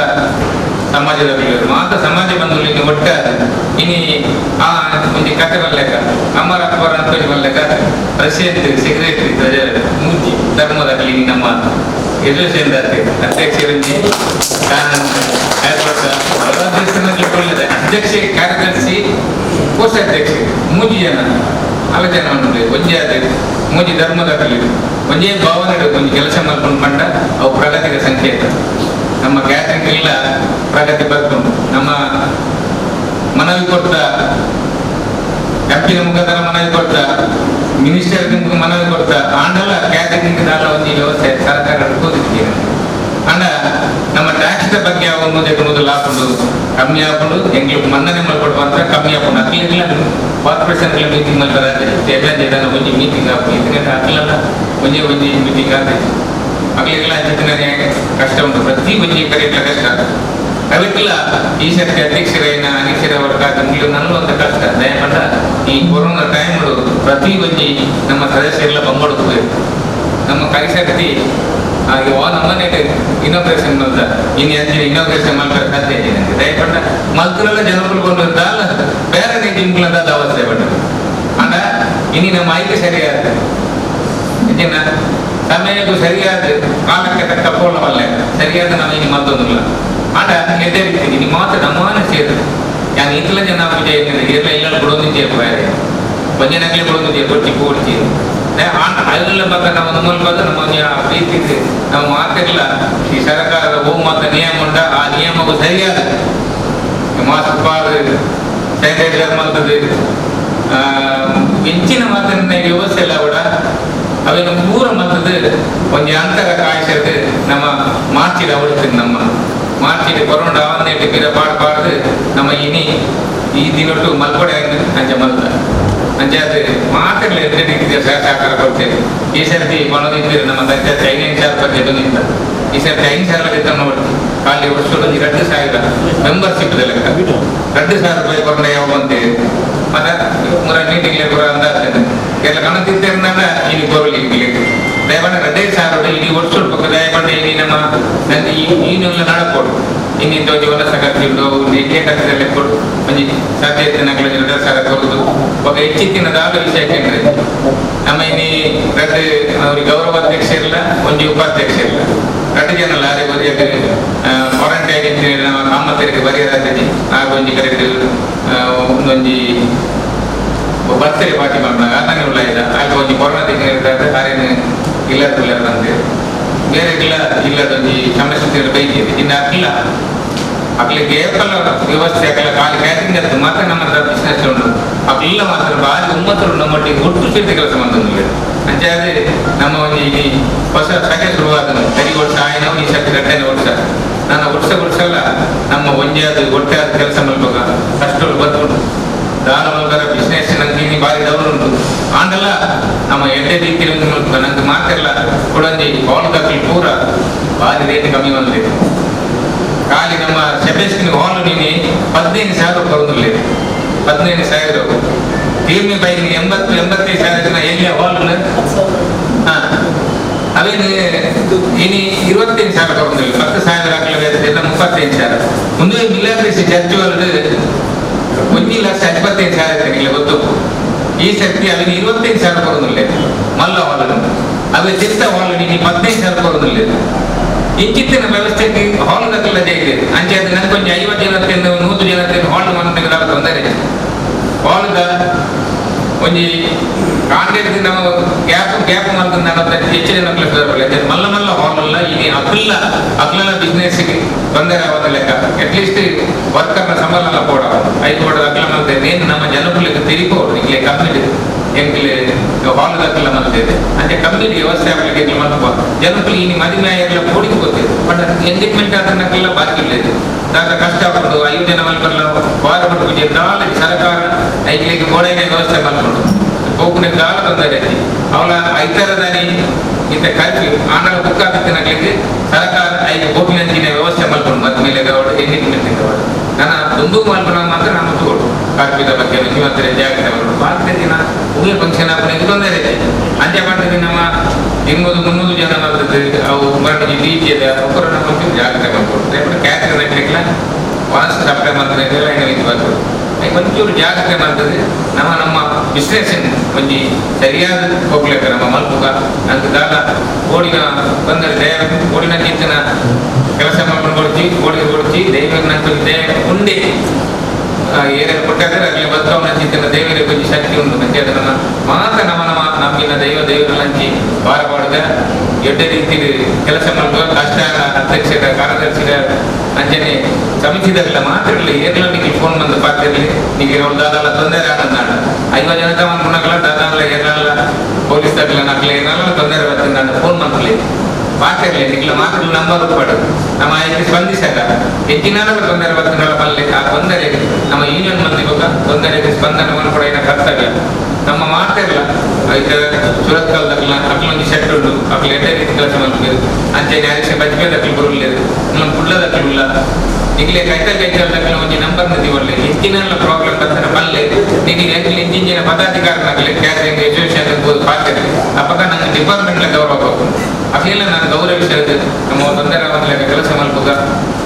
ಸಮಾಜದ ಮಾತ ಸಮಾಜ ಬಂಧುಗಳಿಗೆ ಒಟ್ಟಾರೆ ಇನಿ ಆ ಒಂದು ಕತೆ ಬಲ್ಲೆಕ ಅಮರ ಅಕ್ಬರ್ ಅಂತ ಬಲ್ಲೆಕ ಪ್ರೆಸಿಡೆಂಟ್ ಸೆಕ್ರೆಟರಿ ಮೂರ್ತಿ ಧರ್ಮದಲ್ಲಿ ನಮ್ಮ ಎಜುಕೇಶನ್ ಅಧ್ಯಕ್ಷರಂಜಿ ಒಳ್ಳೆದ ಅಧ್ಯಕ್ಷ ಕಾರ್ಯದರ್ಶಿ ಕೋಶಾಧ್ಯಕ್ಷ ಮೂಜಿ ಜನ ಅಲ್ಲ ಜನ ಒಂಜೆ ಅದೇ ಮೂಜಿ ಧರ್ಮದಲ್ಲಿ ಒಂಜೇ ಭಾವನೆ ಒಂದು ಕೆಲಸ ಮಾಡ್ಕೊಂಡು ಕಂಡ ಅವು ಪ್ರಗತಿಗೆ ಸಂಕೇತ ನಮ್ಮ ಗ್ಯಾಟ್ರಿಂಗ್ ಎಲ್ಲ ಪ್ರಗತಿ ಬರ್ಕೊಂಡು ನಮ್ಮ ಮನವಿ ಕೊಟ್ಟ ಎಂಪಿನ ಮುಖಾಂತರ ಮನವಿ ಕೊಟ್ಟ ಮಿನಿಸ್ಟರ್ ಮನವಿ ಕೊಟ್ಟ ಆಂಡಲ ಕ್ಯಾಟರಿಂಗ್ ದಾಲ ಒಂದು ವ್ಯವಸ್ಥೆ ಸರ್ಕಾರ ಕೂದಿದ್ದೇನೆ ಅಂಡ ನಮ್ಮ ಟ್ಯಾಕ್ಸ್ ಬಗ್ಗೆ ಮೊದಲು ಹಾಕೊಂಡು ಕಮ್ಮಿ ಹಾಕೊಂಡು ಎಂಗ್ಲಿಗೆ ಮನ್ನಣೆ ಮಾಡ್ಕೊಡುವ ಅಂತ ಕಮ್ಮಿ ಹಾಕೊಂಡು ಅಕ್ಲಿಲ್ಲ ಕಾರ್ಪೊರೇಷನ್ ಮೀಟಿಂಗ್ ಮಾಡ್ತಾರೆ ಒಂಜಿ ಮೀಟಿಂಗ್ ಹಾಕಲಿಲ್ಲ ಒಂಜೆ ಮೀಟಿಂಗ್ ಆದ ಅಕ್ಲಿಗೆಲ್ಲ ಕಷ್ಟ ಉಂಟು ಪ್ರತಿ ಒಂಜಿ ಕರೆಕ್ಟ್ ಕಷ್ಟ ಅದಕ್ಕೆಲ್ಲ ಈ ಸರ್ತಿ ಅಧ್ಯಕ್ಷರೇನ ಅಧ್ಯಕ್ಷರ ವರ್ಗ ನನ್ನ ಒಂದು ಕಷ್ಟ ದಯಪಟ್ಟ ಈ ಕೊರೋನಾ ಟೈಮ್ ಪ್ರತಿ ಒಂಜಿ ನಮ್ಮ ಸದಸ್ಯರೆಲ್ಲ ಬಂಬಡುತ್ತದೆ ನಮ್ಮ ಕರಿಸರ್ತಿ ಹಾಗೆ ನಮ್ಮನೆ ಇನೋಗ್ರೇಷನ್ ಮಾಡ್ದ ಇನ್ನು ಅಂಚಿನ ಇನೋಗ್ರೇಷನ್ ಮಾಡ್ತಾರೆ ಸಾಧ್ಯ ಇದೆ ದಯಪಟ್ಟ ಮಲ್ಕರೆಲ್ಲ ಜನಗಳು ಕೊಂಡಲ್ಲ ಬೇರೆ ರೀತಿ ಇಂಪ್ಲಂಟ್ ಅವಸ್ಥೆ ಪಟ್ಟ ಅಂಡ ಇನ್ನು ನಮ್ಮ ಆಯ್ಕೆ ಸರಿಯಾದ ಹೆಚ್ಚಿನ ಸಮಯಕ್ಕೂ ಸರಿಯಾದ ಕಾಲಕ್ಕೆ ತಕ್ಕ ಪೂರ್ಣವಲ್ಲ ಸರಿಯಾದ ನಾವು ಇನ್ನು ಮತ್ತೊಂದಿಲ್ಲ ಆಟ ಹೆದರಿತೀನಿ ನಿಮ್ಮ ಮಾತ್ರ ನಮ್ಮನೆ ಸೇರು ಯಾರು ಇಂತಲ ಜನ ಪೂಜೆ ಎಲ್ಲ ಇಲ್ಲ ಬಿಡೋದು ಸೇರ್ಪಾರೆ ಒಂಜನಕ್ಕೆ ಬಿಡೋದು ಕೊಟ್ಟಿ ಕೂಡ್ತಿ ಅದೆಲ್ಲ ಬಗ್ಗೆ ನಾವು ನಮ್ಮಲ್ಲಿ ಬಂದು ನಮ್ಮ ಪ್ರೀತಿ ನಾವು ಮಾತಿಲ್ಲ ಈ ಸರ್ಕಾರದ ಬಹುಮತ ನಿಯಮ ಉಂಟ ಆ ನಿಯಮಕ್ಕೂ ಸರಿಯಾದ ಮಾಸ್ಕ್ ಸ್ಯಾನಿಟೈಸರ್ ಮಾಡ್ತದೆ ಹೆಚ್ಚಿನ ಮಾತಿನ ವ್ಯವಸ್ಥೆ ಎಲ್ಲ ಕೂಡ ಅವೇನು ಪೂರ ಮತ್ತದು ಒಂದು ಅಂತರ ಕಾಯಿಸದು ನಮ್ಮ ಮಾರ್ಚಿದ ಅವಳಿಸ್ತೀನಿ ನಮ್ಮ ಮಾರ್ಚಿದ ಕೊರೋನಾ ಅವನ್ನೇಟು ಗಿಡ ಪಾಡ್ಬಾರ್ದು ನಮ್ಮ ಇನಿ ಈ ದಿನೊಟ್ಟು ಮಲ್ಪಡೆ ಅಂಚೆ ಮಲ್ದ ಅಂಚೆ ಅದು ಮಾತಿರಲಿ ಎದ್ದಿದ್ದ ಸಹಕಾರ ಕೊಡ್ತೇವೆ ಈ ಸರ್ತಿ ಕೊನದಿದ್ದೀರಿ ನಮ್ಮ ಪಂಚಾಯತ್ 5,000 ಬಗ್ಗೆ ಬಂದಿದ್ದ ಈ ಸರ್ತಿ 5,000 ಇದ್ದ ನೋಡಿ ಖಾಲಿ ವರ್ಷದಲ್ಲಿ 2,000 ಮೆಂಬರ್ಶಿಪ್ ಲೆಕ್ಕ 2,000 ರೂಪಾಯಿ ಕೊರೋನಾ ಯಾವ ಬಂತೇವೆ ಮತ್ತೆ ಮೂರ ಮೀಟಿಂಗ್ ಕೂಡ ಅಂದಾಜು ಎಲ್ಲ ಕಣತಿದ್ದೇನೆ ಇನಿ ಕೋರಲಿಕ್ಕೆ ದಯಪಂಡ 2,000 ಇಡೀ ವರ್ಷ ದಯಪಂಡ ಇನಿ ನಮ್ಮ ನಂಗೆ ಈನೆಲ್ಲ ನಡಕೊಡು ಇನ್ನಿಂದ ಒಂದು ವರ್ಷ ಕಟ್ಟಿದ್ದು ನೆಕ್ಕೆ ಕಟ್ಟಿದಲ್ಲಿ ಕೊಡು ಒಂದು ಸಾಧ್ಯತೆ ನಗಲ 2,000 ಕೊಡುದು ಒಬ್ಬ ಹೆಚ್ಚಿತ್ತಿನದಾದ ವಿಷಯಕ್ಕೆ ನಮ್ಮ ಇನಿ ಅವ್ರಿಗೆ ಗೌರವ ಅಧ್ಯಕ್ಷ ಇಲ್ಲ ಒಂದು ಉಪಾಧ್ಯಕ್ಷ ಇಲ್ಲ 2 ಜನ ಲಾರಿ ಬರೆಯೋದು ಕ್ವಾರಂಟೈನ್ ನಮ್ಮ ಕಾಮತರಿಗೆ ಬರೆಯೋದಾಗ್ತದೆ ಆಗ ಒಂದು ಕರೆಕ್ಟ್ ಒಂದೊಂದು ಬರ್ತ್ಡೇ ಪಾರ್ಟಿ ಮಾಡ್ದಾಗ ಅದನ್ನೇ ಉಳ್ಳ ಇಲ್ಲ ಆಗ ಒಂದು ಕೊರೋನಾ ತಿಂಗಳಿರ್ತಾರೆ ಅರೇನು ಇಲ್ಲದಿಲ್ಲ ಅಂತೆ ಬೇರೆ ಇಲ್ಲದೊಂದು ಸಮಸ್ಯೆ ಬೈಕಿದೆ ಇನ್ನು ಅಕ್ಕಿಲ್ಲ ಅಕ್ಲಿಗೆ ಏಕಲ್ಲ ವ್ಯವಸ್ಥೆ ಆಗಲ್ಲ ಖಾಲಿ ಕ್ಯಾಟರಿಂಗ್ ಅದು ಮಾತ್ರ ನಮ್ಮ ಬಿಸ್ನೆಸ್ ಉಂಟು ಅಕ್ಕಿಲ್ಲ ಮಾತ್ರ ಭಾರಿ ಉಮ್ಮತ್ತರು ನಮ್ಮೊಟ್ಟಿಗೆ ಒಟ್ಟು ಸೇರಿ ಕೆಲಸ ಮಾಡ್ತಂದಿಲ್ಲ ಅಂಚಾದ್ರೆ ನಮ್ಮ ಒಂದು ಈ ಹೊಸ ಸಗೆ ಶುರುವಾದ ಸರಿ ವರ್ಷ ಆಯ್ನವು ಈ ಸರ್ತಿ 2ನೇ ವರ್ಷ ನನ್ನ ವರ್ಷಲ್ಲ ನಮ್ಮ ಒಂಜೆ ಅದು ಒಟ್ಟೆ ಆದ ಕೆಲಸ ಮಾಡ್ಬೇಕು ಕಷ್ಟಗಳು ಬಂದ್ಬಿಟ್ಟು ದಾನ ಮಲ್ಕರ ಬಿಸ್ನೆಸ್ ನಂಗೆ ಭಾರಿ ಡೌನ್ ಉಂಟು ಆಂಡಲ್ಲ ನಮ್ಮ ಎಡ್ಡೆ ರೀತಿಯಲ್ಲಿ ನಂಗೆ ಮಾತಿರಲ್ಲ ಕೊಡಂದಿ ಹಾಲ್ ಪೂರ ಭಾರಿ ರೇಟ್ ಕಮ್ಮಿ ಬಂದಿದೆ ಖಾಲಿ ನಮ್ಮ ಸೆಬೆಸ್ಟಿನ್ ಹಾಲ್ ನೀನು 15,000 ಬರೋದಿಲ್ಲ 15,000 ತೀರ್ಮಿ ಬೈಕ್ 85,000 ಜನ ಎಲ್ಲಿ ಹಾಲ್ ಅವೇನು ಇನಿ 25,000 ಬರೋದಿಲ್ಲ 10,000 ಹಾಕಲಿಲ್ಲ 35,000 ಮುಂದೆ ಮಿಲಾಗ್ರೇಸಿ ಚರ್ಚ್ ಒಳಗೆ 1,75,000 ಇಲ್ಲ ಗೊತ್ತು ಈ ಸರ್ತಿ ಅವನಿಗೆ 25,000 ಬರೋದಿಲ್ಲ ಮಲ್ಲ ಹಾಲ್ ಅವೇ ಚಿತ್ತ ಹಾಲ್ ನೀನು 15,000 ಬರೋದಿಲ್ಲ ಇಂಚಿತ್ತಿನ ವ್ಯವಸ್ಥೆಗೆ ಹಾಲ್ ದಕ್ಕಲ್ಲ ಇದೆ ಅಂಚೆ ಅದು ನನಗೊಂದು 50 ಜನತೆಯಿಂದ 100 ಜನತೆಯನ್ನು ಹಾಲ್ ಮಾಡ್ತೇವೆ ತೊಂದರೆ ಹಾಲ್ದ ಒಂದು ಕಾಂಗ್ರೆಸ್ ನಾವು ಗ್ಯಾಪ್ ಮಾಡ್ಕೊಂಡು ನಾನು ಹೆಚ್ಚು ಜನ ಮಲ್ಲ ಹಾಲ್ ಅಲ್ಲ ಈಗ ಅಕ್ಲೆಲ್ಲ ಬಿಸ್ನೆಸ್ಗೆ ತೊಂದರೆ ಆಗೋದ ಲೆಕ್ಕ ಅಟ್ಲೀಸ್ಟ್ ವರ್ಕರ್ನ ಸಂಬಳ ಎಲ್ಲ ಕೊಡ 5 ಕೊಡೋದು ಅಕ್ಲ ಮಾಡ್ತೇವೆ ಏನು ನಮ್ಮ ಜನಗಳಿಗೆ ತಿರುಗೋಡು ಈಗಲೇ ಕಮ್ಮಿಡಿ ಎಂಗ್ಲೆ ಹಾಲ್ ದಕ್ಕಲ್ಲ ಮಾಡ್ತೇವೆ ಅಂದ್ರೆ ಕಮ್ಮಿಡಿ ವ್ಯವಸ್ಥೆ ಆಗಲಿಕ್ಕೆ ಮಾಡ್ಕೋ ಜನಗಳು ಈ ಮದುವೆ ಎಲ್ಲ ಕೂಡಿಗೆ ಗೊತ್ತಿದೆ ಬಟ್ ಎಂಗೇಜ್ಮೆಂಟ್ ಅದನ್ನೆಲ್ಲ ಬಾಕಿ ಇಲ್ಲ ಇದು ದಾದ ಕಷ್ಟ ಆಗ್ಬೋದು 5 ಜನ ಮಲ್ಕಲ್ಲ ವಾರ ಬಿಟ್ಟು ನಾಲ್ಕು ಸರ್ಕಾರ ಐಕ್ಲಿಗೆ ಗೋಡೆಗೆ ವ್ಯವಸ್ಥೆ ಮಾಡ್ಕೊಂಡು ಹೋಗ್ನೆ ದಾಳ ತೊಂದರೆ ಅವಳ 5 ದಾನಿ ಇಂಥ ಕರ್ಫ್ಯೂ ಆಂಡಲ ಬುಕ್ ಆಗಿದ್ದನಾಗ್ಲಿಕ್ಕೆ ಸರ್ಕಾರ 5 ಗೋಪಿನಂಚಿನ ವ್ಯವಸ್ಥೆ ಮಾಡ್ಕೊಂಡು ಮತ್ತ ಮೇಲೆ ಎಂಗೇಜ್ಮೆಂಟ್ ನಾನು ದುಂದು ಮಾಡ್ಕೊಂಡು ಮಾತ್ರ ನಾನು ತಗೊಳ್ಳು ಕಾರ್ಮಿಕ ಬಗ್ಗೆ ಇವತ್ತರ ಜಾಗ್ರತೆ ಮಾಡೋದು ಬಾಕಿ ದಿನ ಉಗಿಯ ಫಂಕ್ಷನ್ ಹಾಕೋದು ತೊಂದರೆ ಇದೆ ಅಂಚೆ ಮಾಡಿದ್ರೆ ನಮ್ಮ 200-300 ಜನ ಬರ್ತದೆ ಅವು ಮರಣಿಗೆ ಡಿಜೆದ ಒಬ್ಬರು ನಮ್ಮ ಜಾಗ್ರತೆ ಮಾಡ್ಕೊಡ್ತಾರೆ ಕ್ಯಾನ್ಸರ್ ನಡಲಿಕ್ಕಿಲ್ಲ ವಾಸ ಸಪ್ಲೈ ಮಾಡ್ತಾರೆ ಇದೆಲ್ಲ ಏನೋ ಇದು ಬರ್ತದೆ ಒಂಚೂರು ಜಾಗ್ರತೆ ಮಾಡ್ತದೆ ನಮ್ಮ ವಿಶ್ಲೇಷಣೆ ಒಂಜಿ ಸರಿಯಾದ ಹೋಗ್ಲಿಕ್ಕೆ ನಮ್ಮ ಮಲ್ಪುಗ ನಂಗೆ ದಾದ ಓಡಿನ ಬಂದರೆ ದಯ ಓಡಿನ ಚಿಂತನ ಕೆಲಸ ಮಾಡ್ಕೊಂಡು ಕೊಡ್ಚಿ ದೈವ ನಂತರ ದಯ ಮುಂದೆ ಏನೇನು ಕೊಟ್ಟಾದ್ರೆ ಅಲ್ಲಿ ಬದ್ಧವನ್ನ ಚಿಂತನ ದೇವರಿಗೆ ಕೊಂಚ ಶಕ್ತಿ ಉಂಟು ನಂಗೆ ನಮ್ಮ ಮಾತ್ರ ನಮ್ಮಿನ ದೇವರಲ್ಲಂಚಿ ಬಾರಬಾರ್ದ ಎಡ್ಡೆ ರೀತಿಯಲ್ಲಿ ಕೆಲಸ ಮಾಡುವ ಕಷ್ಟ ಅಧ್ಯಕ್ಷರ ಕಾರ್ಯದರ್ಶಿಗಳ ಅಂಜನೆ ಸಮಿತಿದಾಗಲ್ಲ ಮಾತ್ರ ಇಲ್ಲ ಏರ್ಲ ನಿಮಗೆ ಫೋನ್ ಬಂದು ಪಾತ್ರದಲ್ಲಿ ನಿಮಗೆ ದಾದಾಲ ತೊಂದರೆ ಆಗಂದಾಡ 5 ಜನ ತಗೊಂಡ್ಕೊಂಡಾಗಲ್ಲ ದಾದಾಲ ಏರಲ್ಲ ಪೊಲೀಸ್ ತಗಲ ನಗಲ ಏರಲ್ಲ ತೊಂದರೆ ಬರ್ತದೆ ನಾನು ಫೋನ್ ಮಾಡ್ಲಿ ಮಾತಾಡಲಿ ನಿಗ್ಲ ಮಾತ್ರ ನಂಬರ್ ಪಡೋದು ನಮ್ಮ ಆಯ್ಕೆ ಸ್ಪಂದಿಸಾಗ ಹೆಚ್ಚಿನ ತೊಂದರೆ ಬರ್ತದೆ ಬಲ್ಲೆ ಆ ತೊಂದರೆ ನಮ್ಮ ಯೂನಿಯನ್ ಮಂದಿ ಬಗ್ಗೆ ತೊಂದರೆಗೆ ಸ್ಪಂದನವನ್ನು ಕೂಡ ಏನ ಕರ್ತವ್ಯ ನಮ್ಮ ಮಾತಾಡಲ್ಲ ಸುರತ್ಕಲ್ದಾಗಲ್ಲ ಅಕ್ಲೊಂದು ಶೆಟ್ ಉಂಟು ಅಕ್ಲ ಎಡ್ಡೆ ರೀತಿ ಕೆಲಸ ಮಾಡ್ಬೇಕು ಅಂಚೆ ನ್ಯಾಯ ಬಜ್ಬೇದಕ್ಲು ಬರಲಿಲ್ಲ ನಮ್ಮ ಕುಳ್ಳದಕ್ಲಿಲ್ಲ ಈಗಲೇ ಕೈತಲ್ದಕ್ಲ ಒಂದು ನಂಬರ್ ನದಿ ಒಳ್ಳೆ ಹೆಚ್ಚಿನ ಪ್ರಾಬ್ಲಮ್ ಬರ್ತಾನೆ ಬಲ್ಲೆ ನಿಮಗೆ ಇಂಜಿನಿಯರ್ ಪದಾಧಿಕಾರನಾಗಲಿ ಕ್ಯಾಟರಿಂಗ್ ಎಜುಕೇಷನ್ ಇರ್ಬೋದು ಪಾತ್ರೆ ಅವಾಗ ನನ್ನ ಡಿಪಾರ್ಟ್ಮೆಂಟ್ಲ ಗೌರವ ಹೋಗ್ಬೋದು ಅಕ್ಲೆಲ್ಲ ನಾನು ಗೌರವಿಸಿದ ನಮ್ಮ ತೊಂದರೆ ಆಗಲಿಕ್ಕೆ ಕೆಲಸ ಮಾಡ್ಬೋದ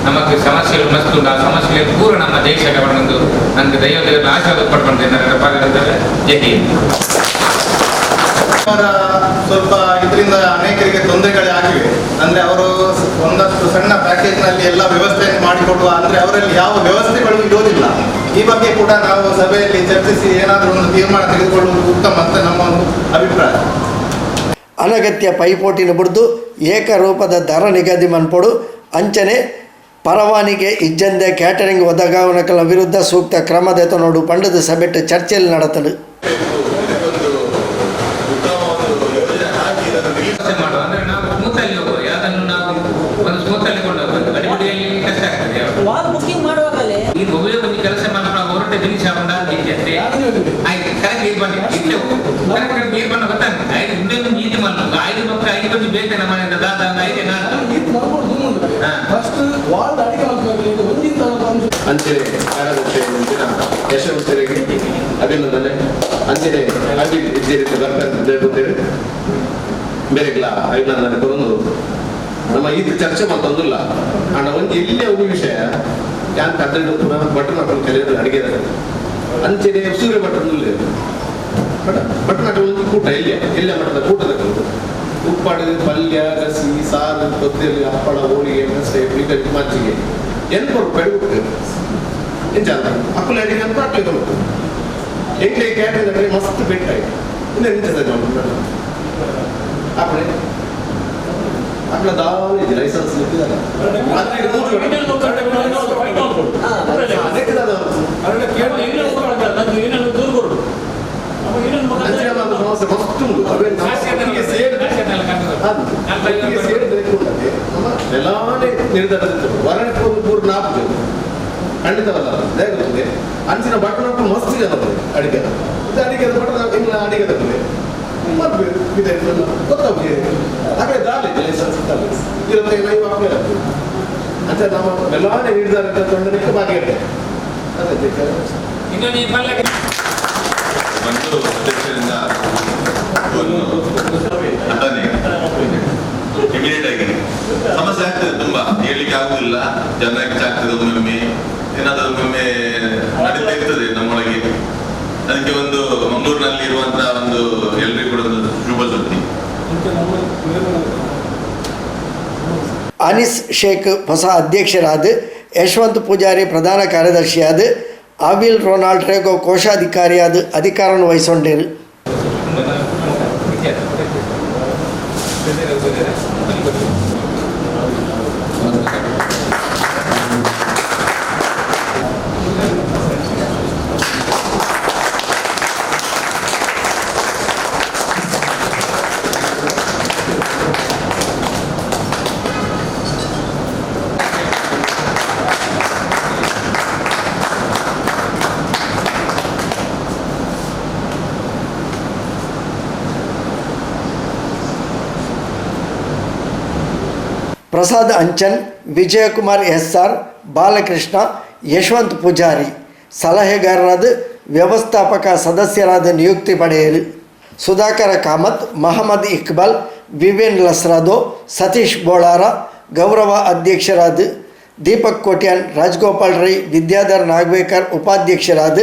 ನಮಗೆ ಸಮಸ್ಯೆಗಳು ಮಸ್ತು ಆ ಸಮಸ್ಯೆಗಳು ಪೂರ ನಮ್ಮ ದೇಶಕ್ಕೆ ಬಂದು ನನಗೆ ದೈವದೇವರ ಆಶೀರ್ವಾದ ಪಡ್ಕೊಂಡಿದ್ದಾರೆ ಜೈ ಹಿಂದ್. ಸ್ವಲ್ಪ ಇದರಿಂದ ಅನೇಕರಿಗೆ ತೊಂದರೆಗಳೇ ಆಗಿವೆ. ಅಂದ್ರೆ ಅವರು ಒಂದಷ್ಟು ಸಣ್ಣ ಪ್ಯಾಕೇಜ್ ನಲ್ಲಿ ಎಲ್ಲ ವ್ಯವಸ್ಥೆಯನ್ನು ಮಾಡಿಕೊಡುವ ಅಂದ್ರೆ ಅವರಲ್ಲಿ ಯಾವ ವ್ಯವಸ್ಥೆಗಳು ಇರೋದಿಲ್ಲ. ಈ ಬಗ್ಗೆ ಕೂಡ ನಾವು ಸಭೆಯಲ್ಲಿ ಚರ್ಚಿಸಿ ಏನಾದರೂ ಒಂದು ತೀರ್ಮಾನ ತೆಗೆದುಕೊಳ್ಳುವುದು ಉತ್ತಮ ಅಂತ ನಮ್ಮ ಒಂದು ಅಭಿಪ್ರಾಯ. ಅನಗತ್ಯ ಪೈಪೋಟಿನ ಬಿಡ್ದು ಏಕರೂಪದ ದರ ನಿಗದಿ ಮನ್ಪೊಡು ಅಂಚನೆ ಪರವಾನಿಗೆ ಇಜ್ಜಂದೆ ಕ್ಯಾಟರಿಂಗ್ ಒದಗಾವಣಗಳ ವಿರುದ್ಧ ಸೂಕ್ತ ಕ್ರಮದೆತ ನೋಡು ಪಂಡದ ಸಭೆಟ್ಟು ಚರ್ಚೆಯಲ್ಲಿ ನಡೆತಲು ಕೆಲಸ ಮಾಡ್ಕೊಂಡು ಹೊರಟೆ ದಿನಿಸ ನೀರು ಬನ್ನಿ ನೀರು ಬಣ್ಣ ಗೊತ್ತಾಗ್ತದೆ ಇನ್ನೊಂದು ನೀತಿ ಮಾಡ್ಬೇಕು 5 ಮಕ್ಕಳು 5 ಮಂದಿ ಬೇಕು ನಮ್ಮ ಮನೆಯಿಂದ ದಾದ 5 ಅಂಚನೆ ಕಾರ್ಯದರ್ಶಿ ಯಶವಂತರಿಗೆ ಅಭಿನಂದನೆ. ಅಂಚನೆ ಅಭಿವೃದ್ಧಿ ಬರ್ಬೇಕಂತೇಳಿ ಬೇರೆಲ್ಲ ಅಭಿನಂದನೆ ಕೊಡೋದು ನಮ್ಮ ಇದು ಚರ್ಚೆ ಮತ್ತೊಂದಿಲ್ಲ ಅಣ್ಣ ಒಂದು ಎಲ್ಲೇ ಒಂದು ವಿಷಯ ಯಾನ್ ಕದ್ದು ಬಟನ್ ಹಾಕೊಂಡು ಕೆಲವರು ಅಡಿಗೆ ಅಂಚನೆ ಸೂರ್ಯ ಬಟನ್ ಬಟನ್ ಒಂದು ಕೂಟ ಎಲ್ಲ ಮಟ್ಟದ ಕೂಟದ ಉಪ್ಪಾಡು ಪಲ್ಯ ಗಸಿ ಸಾರು ಕೊತ್ತಲಿ ಹಪ್ಪಳ ಹೋಳಿಗೆ ಮೆಣಸೆ ಮಜ್ಜಿಗೆ ಎನ್ಪರು ಬೆಳಗ್ಗೆ ಎಂಚ ಅಕ್ಕಲ ಅಡಿಗೆ ಅಂತ ಹಾಕ್ಲಿಕ್ಕೆ ಉಂಟು ಎಂಟೆ ಕ್ಯಾಟರಿಂಗ್ ಮಸ್ತ್ ಬೆಟ್ಟಾಯ್ತು ಇನ್ನು ನಿಂತದೆ ಆಕಡೆ आपला दाव लायसन्स लिखिदाला मात्र अनेक दादा अरे केवळ इंग्लिश मारतात ನಾನು ಏನೇನು ದೂರ ಕೊಡು ಅವ ಏನೇನು ಮಕ್ಕಳು ನಮ್ಮ ಸಮಸ್ಯೆ ಮಸ್ತು ಅವೇ ನಮಗೆ ಸೇಡ್ ನಮಗೆ ಸೇಡ್ ಬೇಕು ನಮ್ಮ ಎಲ್ಲಾನೇ ನಿರ್ಧಾರದಿಂದ ವರಣಕ್ಕೆ ಒಂದು ಪೂರ್ಣ ಆಪ್ತು ಖಂಡಿತವಲ್ಲ ದೇಗುತ್ತದೆ ಅಂಚಿನ ಬಟನ್ ಮಸ್ತ್ ಜನ ಅಡಿಗೆ ಇದು ಅಡಿಗೆ ಬಟನ್ ಇಂಗ್ಲ ಅಡಿಗೆ ತಗೊಳ್ಳಿ ಮಾಡ್ಬೇಕು ಇದೆಲ್ಲ ಗೊತ್ತಾಗ್ತದೆ ಹಾಗೆ ದಾಲೆ ಲೈಸೆನ್ಸ್ ಇರ್ತದೆ ಇರುತ್ತೆ ಲೈವ್ ಆಗ್ತದೆ ಅಂತ ನಮ್ಮ ಎಲ್ಲಾನೇ ನಿರ್ಧಾರ ತಂಡಕ್ಕೆ ಭಾಗಿಯಾಗಿದೆ ಅದೇ ಇನ್ನು ಈ ಪಲ್ಲಕ್ಕೆ ಒಂದು ಅಧ್ಯಕ್ಷರಿಂದ ಇಮಿಡಿಯೇಟ್ ಆಗಿ ಸಮಸ್ಯೆ ಆಗ್ತದೆ ತುಂಬಾ ಹೇಳಲಿಕ್ಕೆ ಆಗುದಿಲ್ಲ ಜನರಿಗೆ ಆಗ್ತದೆ ಒಮ್ಮೊಮ್ಮೆ ಏನಾದರೂ ಒಮ್ಮೊಮ್ಮೆ ನಡೀತಾ ಇರ್ತದೆ ನಮ್ಮೊಳಗೆ ಅದಕ್ಕೆ ಒಂದು ಮಂಗಳೂರಿನಲ್ಲಿ ಇರುವಂತಹ ಒಂದು ಎಲ್ಲರಿಗೂ ಕೂಡ ಒಂದು ಶುಭ ಸುದ್ದಿ. ಅನಿಸ್ ಶೇಖ್ ಹೊಸ ಅಧ್ಯಕ್ಷರಾದ ಯಶವಂತ್ ಪೂಜಾರಿ ಪ್ರಧಾನ ಕಾರ್ಯದರ್ಶಿಯಾದ ಆಬಿಲ್ ರೊನಾಲ್ಡ್ ರೇಗೋ ಕೋಶಾಧಿಕಾರಿಯಾದ ಅಧಿಕಾರವನ್ನು ವಹಿಸಿಕೊಂಡರು. ಪ್ರಸಾದ್ ಅಂಚನ್, ವಿಜಯಕುಮಾರ್ SR, ಬಾಲಕೃಷ್ಣ, ಯಶವಂತ್ ಪೂಜಾರಿ, ಸಲಹೆಗಾರರಾದ ವ್ಯವಸ್ಥಾಪಕ ಸದಸ್ಯರಾದ ನಿಯುಕ್ತಿ ಪಡೆಯರು. ಸುಧಾಕರ ಕಾಮತ್, ಮಹಮ್ಮದ್ ಇಕ್ಬಾಲ್, ವಿವೇನ್ ಲಸ್ರಾದೋ, ಸತೀಶ್ ಬೋಳಾರ ಗೌರವ ಅಧ್ಯಕ್ಷರಾದ. ದೀಪಕ್ ಕೋಟ್ಯಾನ್, ರಾಜಗೋಪಾಲ್ ರೈ, ವಿದ್ಯಾಧರ್ ನಾಗವೇಕರ್ ಉಪಾಧ್ಯಕ್ಷರಾದ.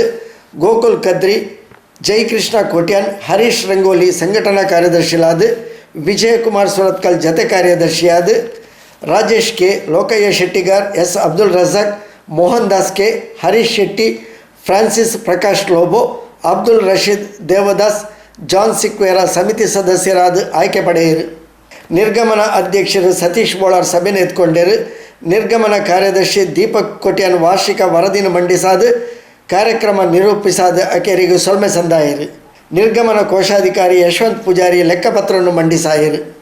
ಗೋಕುಲ್ ಕದ್ರಿ, ಜಯಕೃಷ್ಣ ಕೋಟ್ಯಾನ್, ಹರೀಶ್ ರಂಗೋಲಿ ಸಂಘಟನಾ ಕಾರ್ಯದರ್ಶಿಗಳಾದ. ವಿಜಯಕುಮಾರ್ ಸುರತ್ಕಲ್ ಜತೆ ಕಾರ್ಯದರ್ಶಿಯಾದ. Rajesh K, Lokayya Shettigar, S Abdul Razak, Mohan Das K, Harish Shetty, Francis Prakash Lobo, Abdul Rashid Devadas, John Sequeira ಸಮಿತಿ ಸದಸ್ಯರಾದ ಆಯ್ಕೆ ಪಡೆಯರು. ನಿರ್ಗಮನ ಅಧ್ಯಕ್ಷರು ಸತೀಶ್ ಬೋಳಾರ್ ಸಭೆ ಎತ್ಕೊಂಡರು. ನಿರ್ಗಮನ ಕಾರ್ಯದರ್ಶಿ ದೀಪಕ್ ಕೋಟ್ಯಾನ್ ವಾರ್ಷಿಕ ವರದಿನ ಮಂಡಿಸಾದ. ಕಾರ್ಯಕ್ರಮ ನಿರೂಪಿಸಾದ ಅಕೆರಿಗೆ ಸೊಲ್ಮೆ ಸಂದಾಯರು. ನಿರ್ಗಮನ ಕೋಶಾಧಿಕಾರಿ ಯಶವಂತ್ ಪೂಜಾರಿ ಲೆಕ್ಕಪತ್ರವನ್ನು ಮಂಡಿಸಾಯರು.